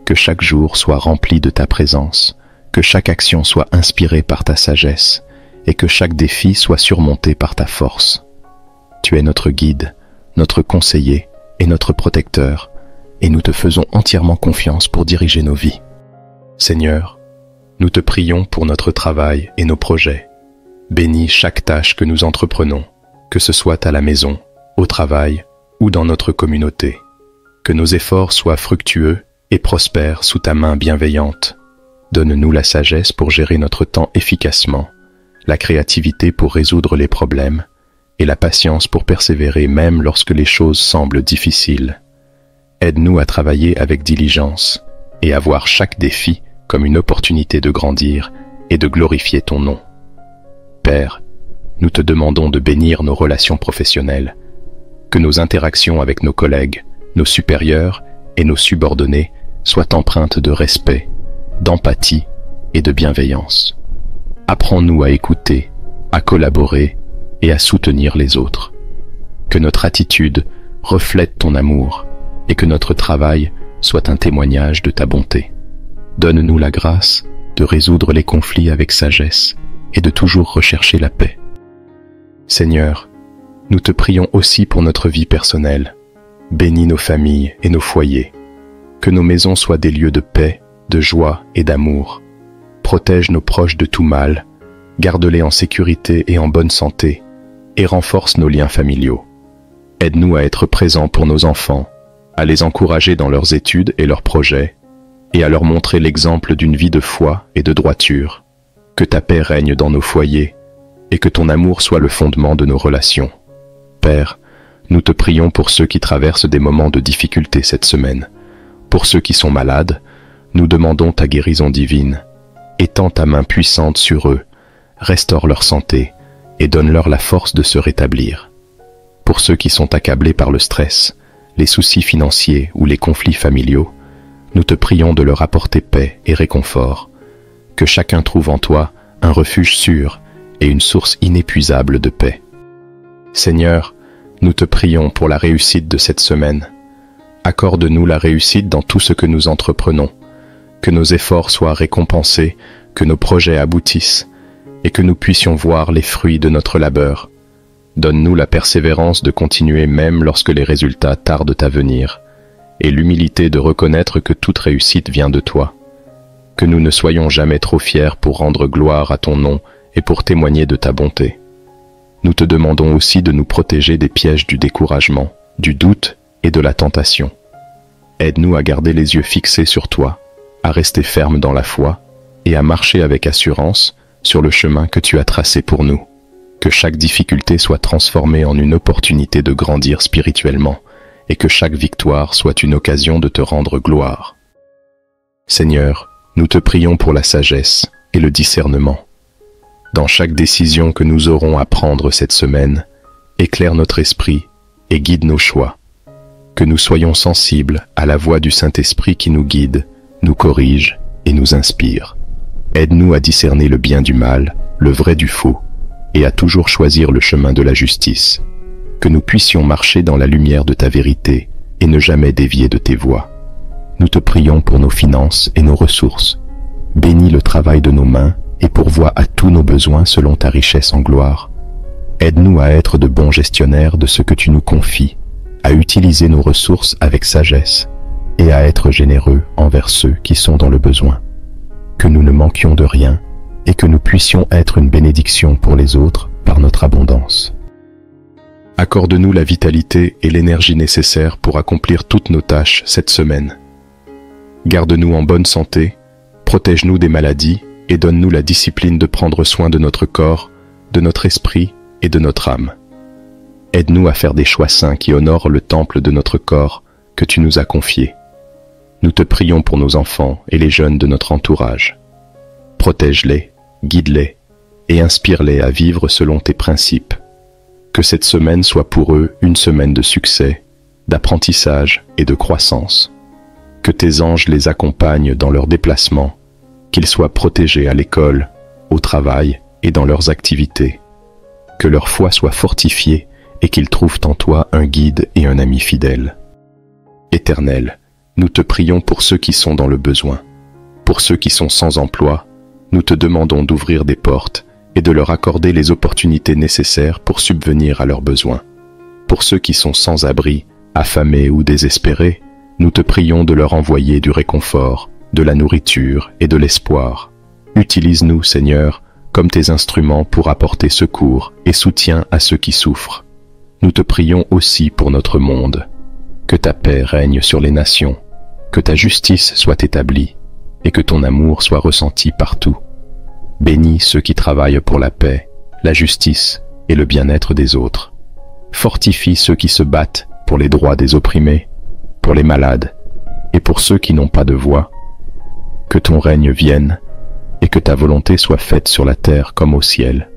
A: Que chaque jour soit rempli de ta présence, que chaque action soit inspirée par ta sagesse et que chaque défi soit surmonté par ta force. Tu es notre guide, notre conseiller et notre protecteur, et nous te faisons entièrement confiance pour diriger nos vies. Seigneur, nous te prions pour notre travail et nos projets. Bénis chaque tâche que nous entreprenons, que ce soit à la maison, au travail ou dans notre communauté. Que nos efforts soient fructueux et prospèrent sous ta main bienveillante. Donne-nous la sagesse pour gérer notre temps efficacement, la créativité pour résoudre les problèmes et la patience pour persévérer même lorsque les choses semblent difficiles. Aide-nous à travailler avec diligence et à voir chaque défi comme une opportunité de grandir et de glorifier ton nom. Père, nous te demandons de bénir nos relations professionnelles, que nos interactions avec nos collègues, nos supérieurs et nos subordonnés soient empreintes de respect, d'empathie et de bienveillance. Apprends-nous à écouter, à collaborer et à soutenir les autres. Que notre attitude reflète ton amour et que notre travail soit un témoignage de ta bonté. Donne-nous la grâce de résoudre les conflits avec sagesse et de toujours rechercher la paix. Seigneur, nous te prions aussi pour notre vie personnelle. Bénis nos familles et nos foyers. Que nos maisons soient des lieux de paix, de joie et d'amour. Protège nos proches de tout mal, garde-les en sécurité et en bonne santé, et renforce nos liens familiaux. Aide-nous à être présents pour nos enfants, à les encourager dans leurs études et leurs projets, et à leur montrer l'exemple d'une vie de foi et de droiture. Que ta paix règne dans nos foyers, et que ton amour soit le fondement de nos relations. Père, nous te prions pour ceux qui traversent des moments de difficulté cette semaine. Pour ceux qui sont malades, nous demandons ta guérison divine. Étends ta main puissante sur eux, restaure leur santé et donne-leur la force de se rétablir. Pour ceux qui sont accablés par le stress, les soucis financiers ou les conflits familiaux, nous te prions de leur apporter paix et réconfort. Que chacun trouve en toi un refuge sûr et une source inépuisable de paix. Seigneur, nous te prions pour la réussite de cette semaine. Accorde-nous la réussite dans tout ce que nous entreprenons, que nos efforts soient récompensés, que nos projets aboutissent, et que nous puissions voir les fruits de notre labeur. Donne-nous la persévérance de continuer même lorsque les résultats tardent à venir, et l'humilité de reconnaître que toute réussite vient de toi. Que nous ne soyons jamais trop fiers pour rendre gloire à ton nom et pour témoigner de ta bonté. Nous te demandons aussi de nous protéger des pièges du découragement, du doute et de la tentation. Aide-nous à garder les yeux fixés sur toi, à rester fermes dans la foi et à marcher avec assurance sur le chemin que tu as tracé pour nous. Que chaque difficulté soit transformée en une opportunité de grandir spirituellement et que chaque victoire soit une occasion de te rendre gloire. Seigneur, nous te prions pour la sagesse et le discernement. Dans chaque décision que nous aurons à prendre cette semaine, éclaire notre esprit et guide nos choix. Que nous soyons sensibles à la voix du Saint-Esprit qui nous guide, nous corrige et nous inspire. Aide-nous à discerner le bien du mal, le vrai du faux, et à toujours choisir le chemin de la justice. Que nous puissions marcher dans la lumière de ta vérité et ne jamais dévier de tes voies. Nous te prions pour nos finances et nos ressources. Bénis le travail de nos mains et pourvois à tous nos besoins selon ta richesse en gloire. Aide-nous à être de bons gestionnaires de ce que tu nous confies, à utiliser nos ressources avec sagesse et à être généreux envers ceux qui sont dans le besoin. Que nous ne manquions de rien et que nous puissions être une bénédiction pour les autres par notre abondance. Accorde-nous la vitalité et l'énergie nécessaires pour accomplir toutes nos tâches cette semaine. Garde-nous en bonne santé, protège-nous des maladies et donne-nous la discipline de prendre soin de notre corps, de notre esprit et de notre âme. Aide-nous à faire des choix saints qui honorent le temple de notre corps que tu nous as confié. Nous te prions pour nos enfants et les jeunes de notre entourage. Protège-les, guide-les et inspire-les à vivre selon tes principes. Que cette semaine soit pour eux une semaine de succès, d'apprentissage et de croissance. Que tes anges les accompagnent dans leurs déplacements, qu'ils soient protégés à l'école, au travail et dans leurs activités. Que leur foi soit fortifiée et qu'ils trouvent en toi un guide et un ami fidèle. Éternel, nous te prions pour ceux qui sont dans le besoin. Pour ceux qui sont sans emploi, nous te demandons d'ouvrir des portes et de leur accorder les opportunités nécessaires pour subvenir à leurs besoins. Pour ceux qui sont sans abri, affamés ou désespérés, nous te prions de leur envoyer du réconfort, de la nourriture et de l'espoir. Utilise-nous, Seigneur, comme tes instruments pour apporter secours et soutien à ceux qui souffrent. Nous te prions aussi pour notre monde. Que ta paix règne sur les nations, que ta justice soit établie et que ton amour soit ressenti partout. Bénis ceux qui travaillent pour la paix, la justice et le bien-être des autres. Fortifie ceux qui se battent pour les droits des opprimés, pour les malades et pour ceux qui n'ont pas de voix. Que ton règne vienne et que ta volonté soit faite sur la terre comme au ciel.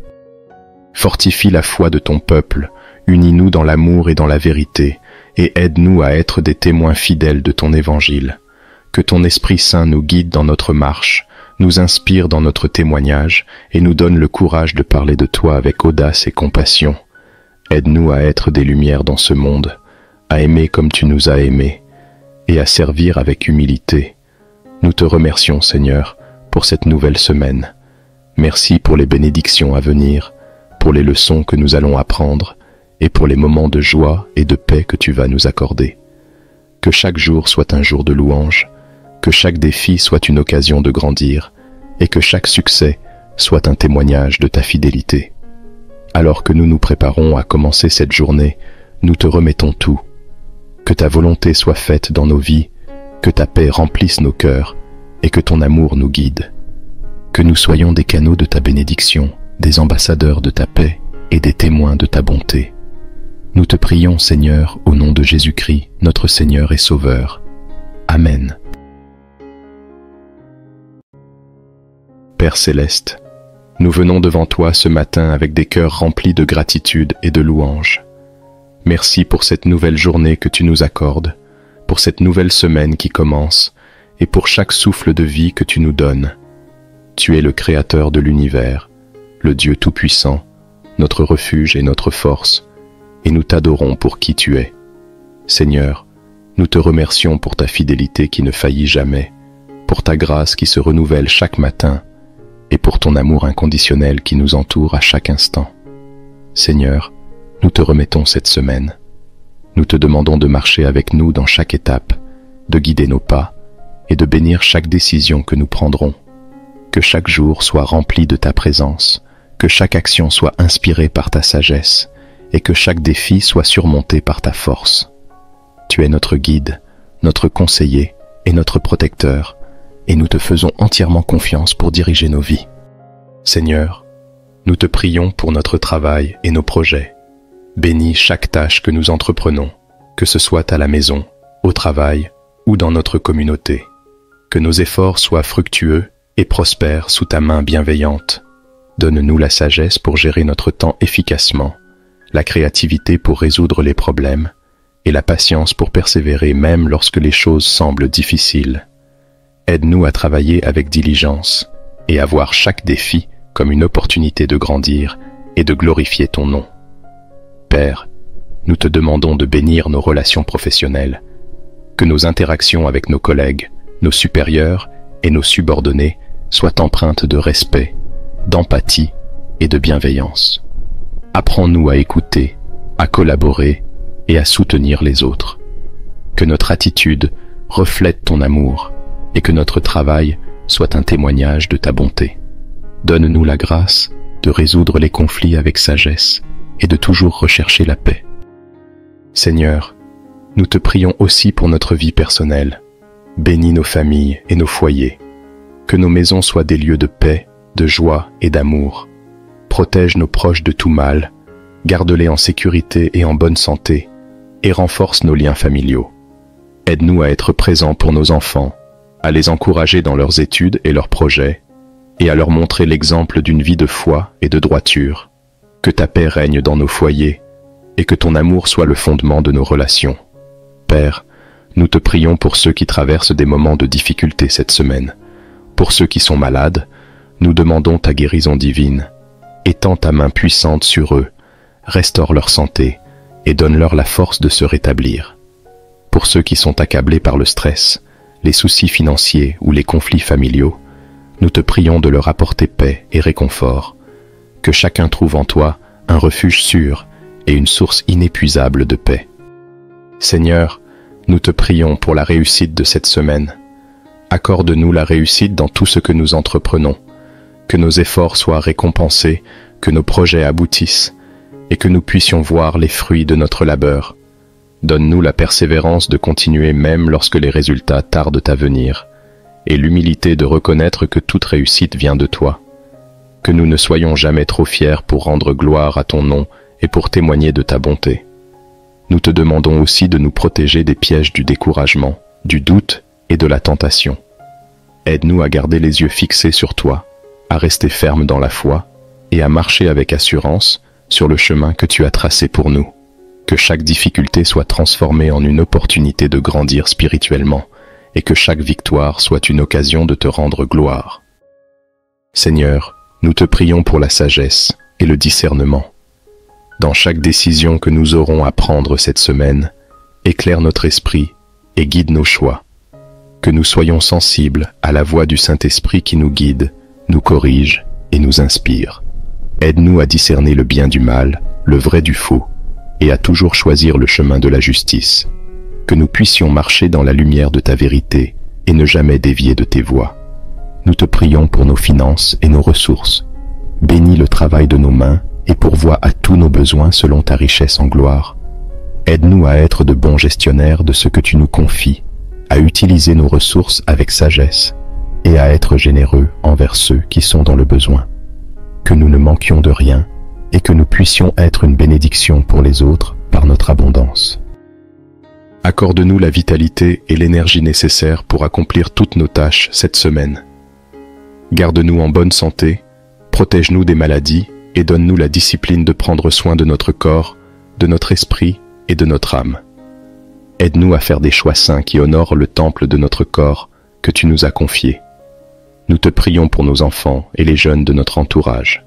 A: Fortifie la foi de ton peuple, unis-nous dans l'amour et dans la vérité, et aide-nous à être des témoins fidèles de ton évangile. Que ton Esprit Saint nous guide dans notre marche, nous inspire dans notre témoignage et nous donne le courage de parler de toi avec audace et compassion. Aide-nous à être des lumières dans ce monde, à aimer comme tu nous as aimés et à servir avec humilité. Nous te remercions, Seigneur, pour cette nouvelle semaine. Merci pour les bénédictions à venir, pour les leçons que nous allons apprendre et pour les moments de joie et de paix que tu vas nous accorder. Que chaque jour soit un jour de louange, que chaque défi soit une occasion de grandir et que chaque succès soit un témoignage de ta fidélité. Alors que nous nous préparons à commencer cette journée, nous te remettons tout. Que ta volonté soit faite dans nos vies, que ta paix remplisse nos cœurs et que ton amour nous guide. Que nous soyons des canaux de ta bénédiction, des ambassadeurs de ta paix et des témoins de ta bonté. Nous te prions, Seigneur, au nom de Jésus-Christ, notre Seigneur et Sauveur. Amen. Père céleste, nous venons devant toi ce matin avec des cœurs remplis de gratitude et de louange. Merci pour cette nouvelle journée que tu nous accordes, pour cette nouvelle semaine qui commence, et pour chaque souffle de vie que tu nous donnes. Tu es le Créateur de l'univers, le Dieu Tout-Puissant, notre refuge et notre force, et nous t'adorons pour qui tu es. Seigneur, nous te remercions pour ta fidélité qui ne faillit jamais, pour ta grâce qui se renouvelle chaque matin, et pour ton amour inconditionnel qui nous entoure à chaque instant. Seigneur, nous te remettons cette semaine. Nous te demandons de marcher avec nous dans chaque étape, de guider nos pas et de bénir chaque décision que nous prendrons. Que chaque jour soit rempli de ta présence, que chaque action soit inspirée par ta sagesse et que chaque défi soit surmonté par ta force. Tu es notre guide, notre conseiller et notre protecteur, et nous te faisons entièrement confiance pour diriger nos vies. Seigneur, nous te prions pour notre travail et nos projets. Bénis chaque tâche que nous entreprenons, que ce soit à la maison, au travail ou dans notre communauté. Que nos efforts soient fructueux et prospèrent sous ta main bienveillante. Donne-nous la sagesse pour gérer notre temps efficacement, la créativité pour résoudre les problèmes et la patience pour persévérer même lorsque les choses semblent difficiles. Aide-nous à travailler avec diligence et à voir chaque défi comme une opportunité de grandir et de glorifier ton nom. Père, nous te demandons de bénir nos relations professionnelles, que nos interactions avec nos collègues, nos supérieurs et nos subordonnés soient empreintes de respect, d'empathie et de bienveillance. Apprends-nous à écouter, à collaborer et à soutenir les autres. Que notre attitude reflète ton amour et que notre travail soit un témoignage de ta bonté. Donne-nous la grâce de résoudre les conflits avec sagesse et de toujours rechercher la paix. Seigneur, nous te prions aussi pour notre vie personnelle. Bénis nos familles et nos foyers. Que nos maisons soient des lieux de paix, de joie et d'amour. Protège nos proches de tout mal, garde-les en sécurité et en bonne santé, et renforce nos liens familiaux. Aide-nous à être présents pour nos enfants, à les encourager dans leurs études et leurs projets, et à leur montrer l'exemple d'une vie de foi et de droiture. Que ta paix règne dans nos foyers, et que ton amour soit le fondement de nos relations. Père, nous te prions pour ceux qui traversent des moments de difficulté cette semaine. Pour ceux qui sont malades, nous demandons ta guérison divine. Étends ta main puissante sur eux, restaure leur santé et donne-leur la force de se rétablir. Pour ceux qui sont accablés par le stress, les soucis financiers ou les conflits familiaux, nous te prions de leur apporter paix et réconfort. Que chacun trouve en toi un refuge sûr et une source inépuisable de paix. Seigneur, nous te prions pour la réussite de cette semaine. Accorde-nous la réussite dans tout ce que nous entreprenons, que nos efforts soient récompensés, que nos projets aboutissent, et que nous puissions voir les fruits de notre labeur. Donne-nous la persévérance de continuer même lorsque les résultats tardent à venir, et l'humilité de reconnaître que toute réussite vient de toi. Que nous ne soyons jamais trop fiers pour rendre gloire à ton nom et pour témoigner de ta bonté. Nous te demandons aussi de nous protéger des pièges du découragement, du doute et de la tentation. Aide-nous à garder les yeux fixés sur toi, à rester fermes dans la foi et à marcher avec assurance sur le chemin que tu as tracé pour nous. Que chaque difficulté soit transformée en une opportunité de grandir spirituellement et que chaque victoire soit une occasion de te rendre gloire. Seigneur, nous te prions pour la sagesse et le discernement. Dans chaque décision que nous aurons à prendre cette semaine, éclaire notre esprit et guide nos choix. Que nous soyons sensibles à la voix du Saint-Esprit qui nous guide, nous corrige et nous inspire. Aide-nous à discerner le bien du mal, le vrai du faux, et à toujours choisir le chemin de la justice. Que nous puissions marcher dans la lumière de ta vérité et ne jamais dévier de tes voies. Nous te prions pour nos finances et nos ressources. Bénis le travail de nos mains et pourvois à tous nos besoins selon ta richesse en gloire. Aide-nous à être de bons gestionnaires de ce que tu nous confies, à utiliser nos ressources avec sagesse et à être généreux envers ceux qui sont dans le besoin. Que nous ne manquions de rien et que nous puissions être une bénédiction pour les autres par notre abondance. Accorde-nous la vitalité et l'énergie nécessaires pour accomplir toutes nos tâches cette semaine. Garde-nous en bonne santé, protège-nous des maladies et donne-nous la discipline de prendre soin de notre corps, de notre esprit et de notre âme. Aide-nous à faire des choix saints qui honorent le temple de notre corps que tu nous as confié. Nous te prions pour nos enfants et les jeunes de notre entourage.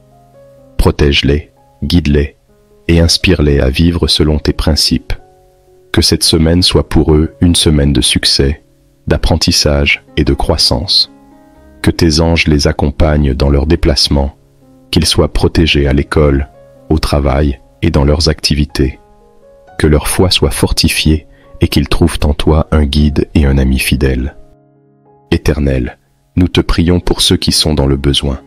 A: Protège-les, guide-les et inspire-les à vivre selon tes principes. Que cette semaine soit pour eux une semaine de succès, d'apprentissage et de croissance. Que tes anges les accompagnent dans leurs déplacements, qu'ils soient protégés à l'école, au travail et dans leurs activités. Que leur foi soit fortifiée et qu'ils trouvent en toi un guide et un ami fidèle. Éternel, nous te prions pour ceux qui sont dans le besoin.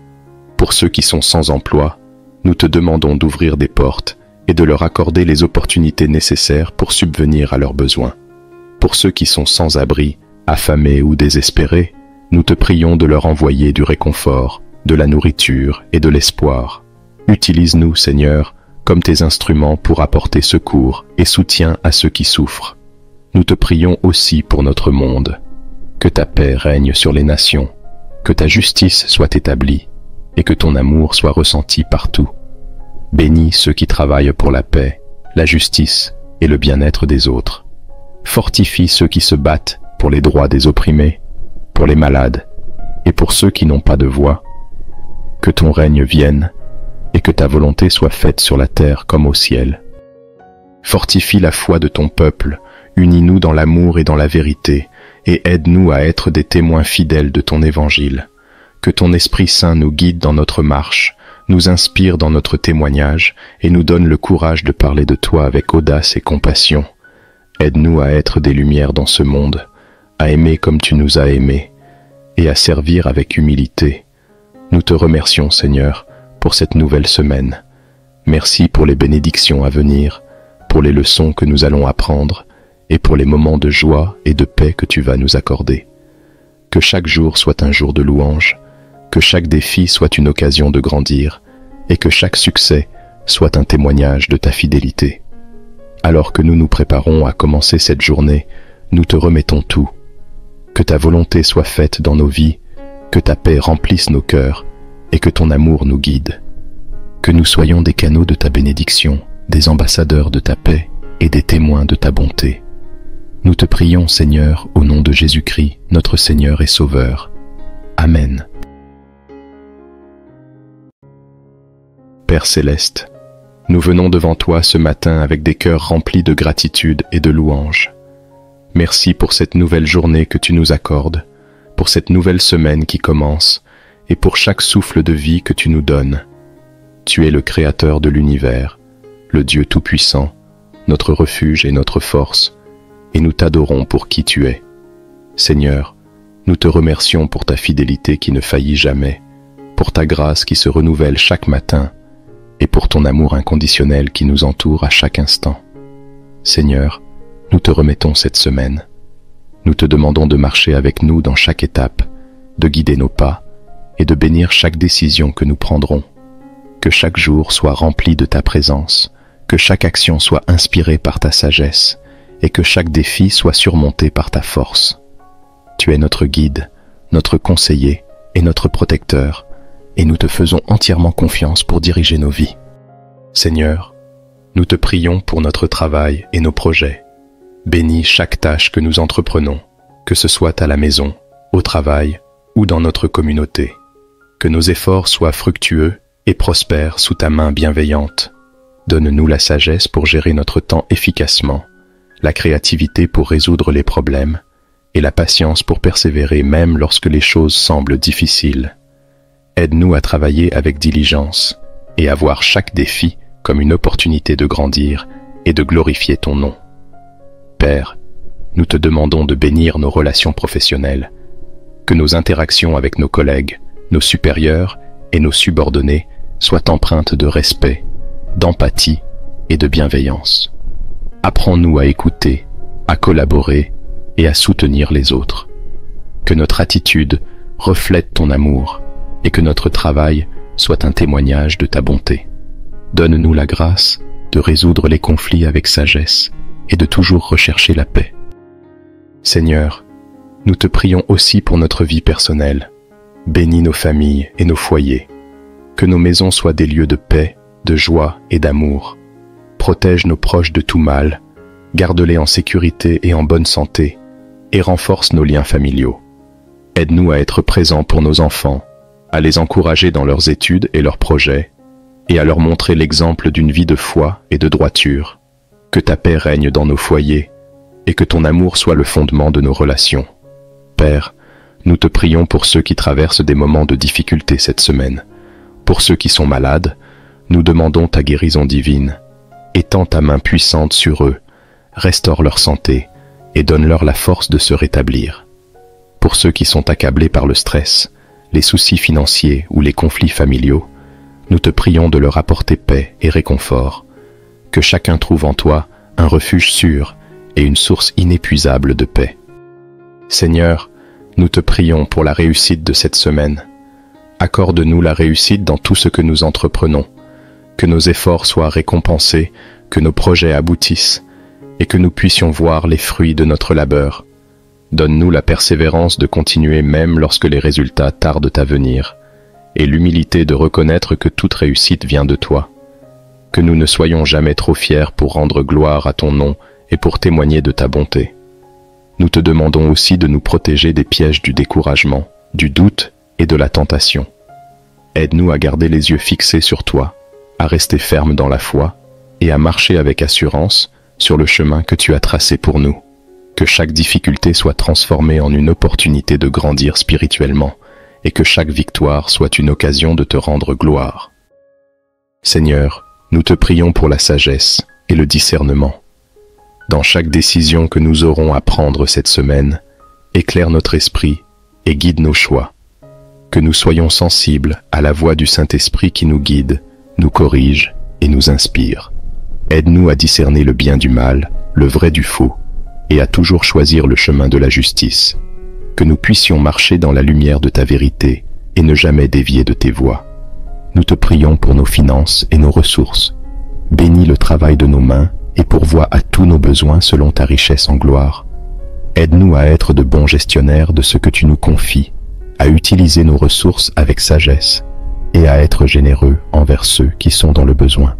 A: Pour ceux qui sont sans emploi, nous te demandons d'ouvrir des portes et de leur accorder les opportunités nécessaires pour subvenir à leurs besoins. Pour ceux qui sont sans abri, affamés ou désespérés, nous te prions de leur envoyer du réconfort, de la nourriture et de l'espoir. Utilise-nous, Seigneur, comme tes instruments pour apporter secours et soutien à ceux qui souffrent. Nous te prions aussi pour notre monde. Que ta paix règne sur les nations, que ta justice soit établie et que ton amour soit ressenti partout. Bénis ceux qui travaillent pour la paix, la justice et le bien-être des autres. Fortifie ceux qui se battent pour les droits des opprimés, pour les malades et pour ceux qui n'ont pas de voix. Que ton règne vienne et que ta volonté soit faite sur la terre comme au ciel. Fortifie la foi de ton peuple, unis-nous dans l'amour et dans la vérité, et aide-nous à être des témoins fidèles de ton évangile. Que ton Esprit Saint nous guide dans notre marche, nous inspire dans notre témoignage et nous donne le courage de parler de toi avec audace et compassion. Aide-nous à être des lumières dans ce monde, à aimer comme tu nous as aimés et à servir avec humilité. Nous te remercions, Seigneur, pour cette nouvelle semaine. Merci pour les bénédictions à venir, pour les leçons que nous allons apprendre et pour les moments de joie et de paix que tu vas nous accorder. Que chaque jour soit un jour de louange, que chaque défi soit une occasion de grandir et que chaque succès soit un témoignage de ta fidélité. Alors que nous nous préparons à commencer cette journée, nous te remettons tout. Que ta volonté soit faite dans nos vies, que ta paix remplisse nos cœurs et que ton amour nous guide. Que nous soyons des canaux de ta bénédiction, des ambassadeurs de ta paix et des témoins de ta bonté. Nous te prions, Seigneur, au nom de Jésus-Christ, notre Seigneur et Sauveur. Amen. Père céleste, nous venons devant toi ce matin avec des cœurs remplis de gratitude et de louange. Merci pour cette nouvelle journée que tu nous accordes, pour cette nouvelle semaine qui commence et pour chaque souffle de vie que tu nous donnes. Tu es le Créateur de l'univers, le Dieu Tout-Puissant, notre refuge et notre force, et nous t'adorons pour qui tu es. Seigneur, nous te remercions pour ta fidélité qui ne faillit jamais, pour ta grâce qui se renouvelle chaque matin, et pour ton amour inconditionnel qui nous entoure à chaque instant. Seigneur, nous te remettons cette semaine. Nous te demandons de marcher avec nous dans chaque étape, de guider nos pas et de bénir chaque décision que nous prendrons. Que chaque jour soit rempli de ta présence, que chaque action soit inspirée par ta sagesse et que chaque défi soit surmonté par ta force. Tu es notre guide, notre conseiller et notre protecteur, et nous te faisons entièrement confiance pour diriger nos vies. Seigneur, nous te prions pour notre travail et nos projets. Bénis chaque tâche que nous entreprenons, que ce soit à la maison, au travail ou dans notre communauté. Que nos efforts soient fructueux et prospèrent sous ta main bienveillante. Donne-nous la sagesse pour gérer notre temps efficacement, la créativité pour résoudre les problèmes et la patience pour persévérer même lorsque les choses semblent difficiles. Aide-nous à travailler avec diligence et à voir chaque défi comme une opportunité de grandir et de glorifier ton nom. Père, nous te demandons de bénir nos relations professionnelles, que nos interactions avec nos collègues, nos supérieurs et nos subordonnés soient empreintes de respect, d'empathie et de bienveillance. Apprends-nous à écouter, à collaborer et à soutenir les autres. Que notre attitude reflète ton amour et que notre travail soit un témoignage de ta bonté. Donne-nous la grâce de résoudre les conflits avec sagesse et de toujours rechercher la paix. Seigneur, nous te prions aussi pour notre vie personnelle. Bénis nos familles et nos foyers. Que nos maisons soient des lieux de paix, de joie et d'amour. Protège nos proches de tout mal garde-les en sécurité et en bonne santé, et renforce nos liens familiaux. Aide-nous à être présents pour nos enfants, à les encourager dans leurs études et leurs projets, et à leur montrer l'exemple d'une vie de foi et de droiture. Que ta paix règne dans nos foyers, et que ton amour soit le fondement de nos relations. Père, nous te prions pour ceux qui traversent des moments de difficulté cette semaine. Pour ceux qui sont malades, nous demandons ta guérison divine. Étends ta main puissante sur eux, restaure leur santé et donne-leur la force de se rétablir. Pour ceux qui sont accablés par le stress, les soucis financiers ou les conflits familiaux, nous te prions de leur apporter paix et réconfort. Que chacun trouve en toi un refuge sûr et une source inépuisable de paix. Seigneur, nous te prions pour la réussite de cette semaine. Accorde-nous la réussite dans tout ce que nous entreprenons, que nos efforts soient récompensés, que nos projets aboutissent, et que nous puissions voir les fruits de notre labeur. Donne-nous la persévérance de continuer même lorsque les résultats tardent à venir, et l'humilité de reconnaître que toute réussite vient de toi. Que nous ne soyons jamais trop fiers pour rendre gloire à ton nom et pour témoigner de ta bonté. Nous te demandons aussi de nous protéger des pièges du découragement, du doute et de la tentation. Aide-nous à garder les yeux fixés sur toi, à rester fermes dans la foi et à marcher avec assurance sur le chemin que tu as tracé pour nous. Que chaque difficulté soit transformée en une opportunité de grandir spirituellement et que chaque victoire soit une occasion de te rendre gloire. Seigneur, nous te prions pour la sagesse et le discernement. Dans chaque décision que nous aurons à prendre cette semaine, éclaire notre esprit et guide nos choix. Que nous soyons sensibles à la voix du Saint-Esprit qui nous guide, nous corrige et nous inspire. Aide-nous à discerner le bien du mal, le vrai du faux, et à toujours choisir le chemin de la justice. Que nous puissions marcher dans la lumière de ta vérité et ne jamais dévier de tes voies. Nous te prions pour nos finances et nos ressources. Bénis le travail de nos mains et pourvois à tous nos besoins selon ta richesse en gloire. Aide-nous à être de bons gestionnaires de ce que tu nous confies, à utiliser nos ressources avec sagesse et à être généreux envers ceux qui sont dans le besoin.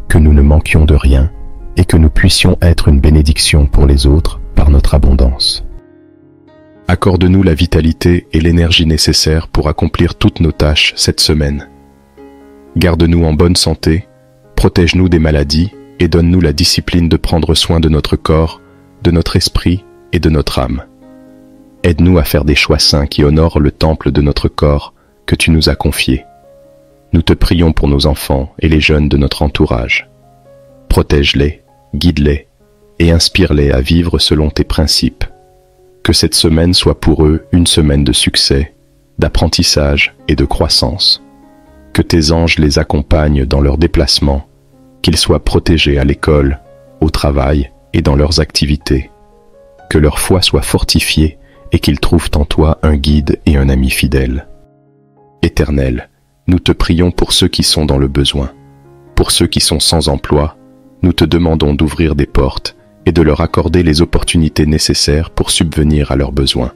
A: Que nous ne manquions de rien et que nous puissions être une bénédiction pour les autres par notre abondance. Accorde-nous la vitalité et l'énergie nécessaires pour accomplir toutes nos tâches cette semaine. Garde-nous en bonne santé, protège-nous des maladies et donne-nous la discipline de prendre soin de notre corps, de notre esprit et de notre âme. Aide-nous à faire des choix saints qui honorent le temple de notre corps que tu nous as confié. Nous te prions pour nos enfants et les jeunes de notre entourage. Protège-les, guide-les et inspire-les à vivre selon tes principes. Que cette semaine soit pour eux une semaine de succès, d'apprentissage et de croissance. Que tes anges les accompagnent dans leurs déplacements, qu'ils soient protégés à l'école, au travail et dans leurs activités. Que leur foi soit fortifiée et qu'ils trouvent en toi un guide et un ami fidèle. Éternel, nous te prions pour ceux qui sont dans le besoin. Pour ceux qui sont sans emploi, nous te demandons d'ouvrir des portes et de leur accorder les opportunités nécessaires pour subvenir à leurs besoins.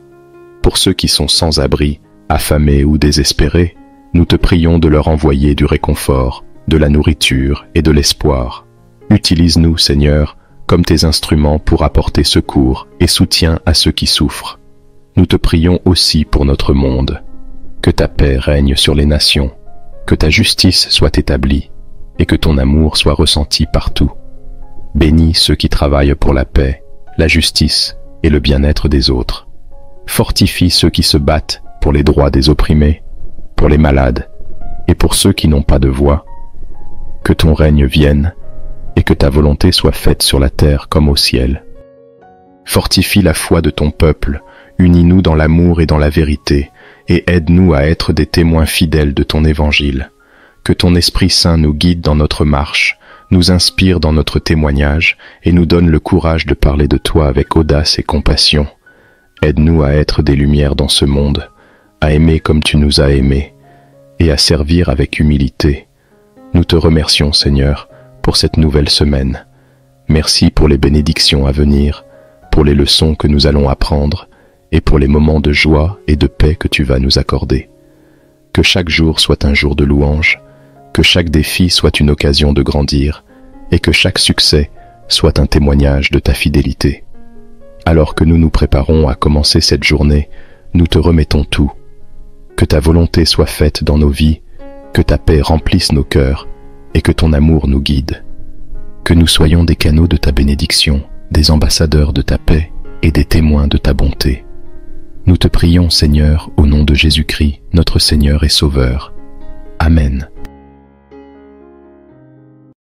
A: Pour ceux qui sont sans abri, affamés ou désespérés, nous te prions de leur envoyer du réconfort, de la nourriture et de l'espoir. Utilise-nous, Seigneur, comme tes instruments pour apporter secours et soutien à ceux qui souffrent. Nous te prions aussi pour notre monde. Que ta paix règne sur les nations, que ta justice soit établie et que ton amour soit ressenti partout. Bénis ceux qui travaillent pour la paix, la justice et le bien-être des autres. Fortifie ceux qui se battent pour les droits des opprimés, pour les malades et pour ceux qui n'ont pas de voix. Que ton règne vienne et que ta volonté soit faite sur la terre comme au ciel. Fortifie la foi de ton peuple, unis-nous dans l'amour et dans la vérité, et aide-nous à être des témoins fidèles de ton évangile. Que ton Esprit Saint nous guide dans notre marche, nous inspire dans notre témoignage et nous donne le courage de parler de toi avec audace et compassion. Aide-nous à être des lumières dans ce monde, à aimer comme tu nous as aimés et à servir avec humilité. Nous te remercions, Seigneur, pour cette nouvelle semaine. Merci pour les bénédictions à venir, pour les leçons que nous allons apprendre et pour les moments de joie et de paix que tu vas nous accorder. Que chaque jour soit un jour de louange, que chaque défi soit une occasion de grandir et que chaque succès soit un témoignage de ta fidélité. Alors que nous nous préparons à commencer cette journée, nous te remettons tout. Que ta volonté soit faite dans nos vies, que ta paix remplisse nos cœurs et que ton amour nous guide. Que nous soyons des canaux de ta bénédiction, des ambassadeurs de ta paix et des témoins de ta bonté. Nous te prions, Seigneur, au nom de Jésus-Christ, notre Seigneur et Sauveur. Amen.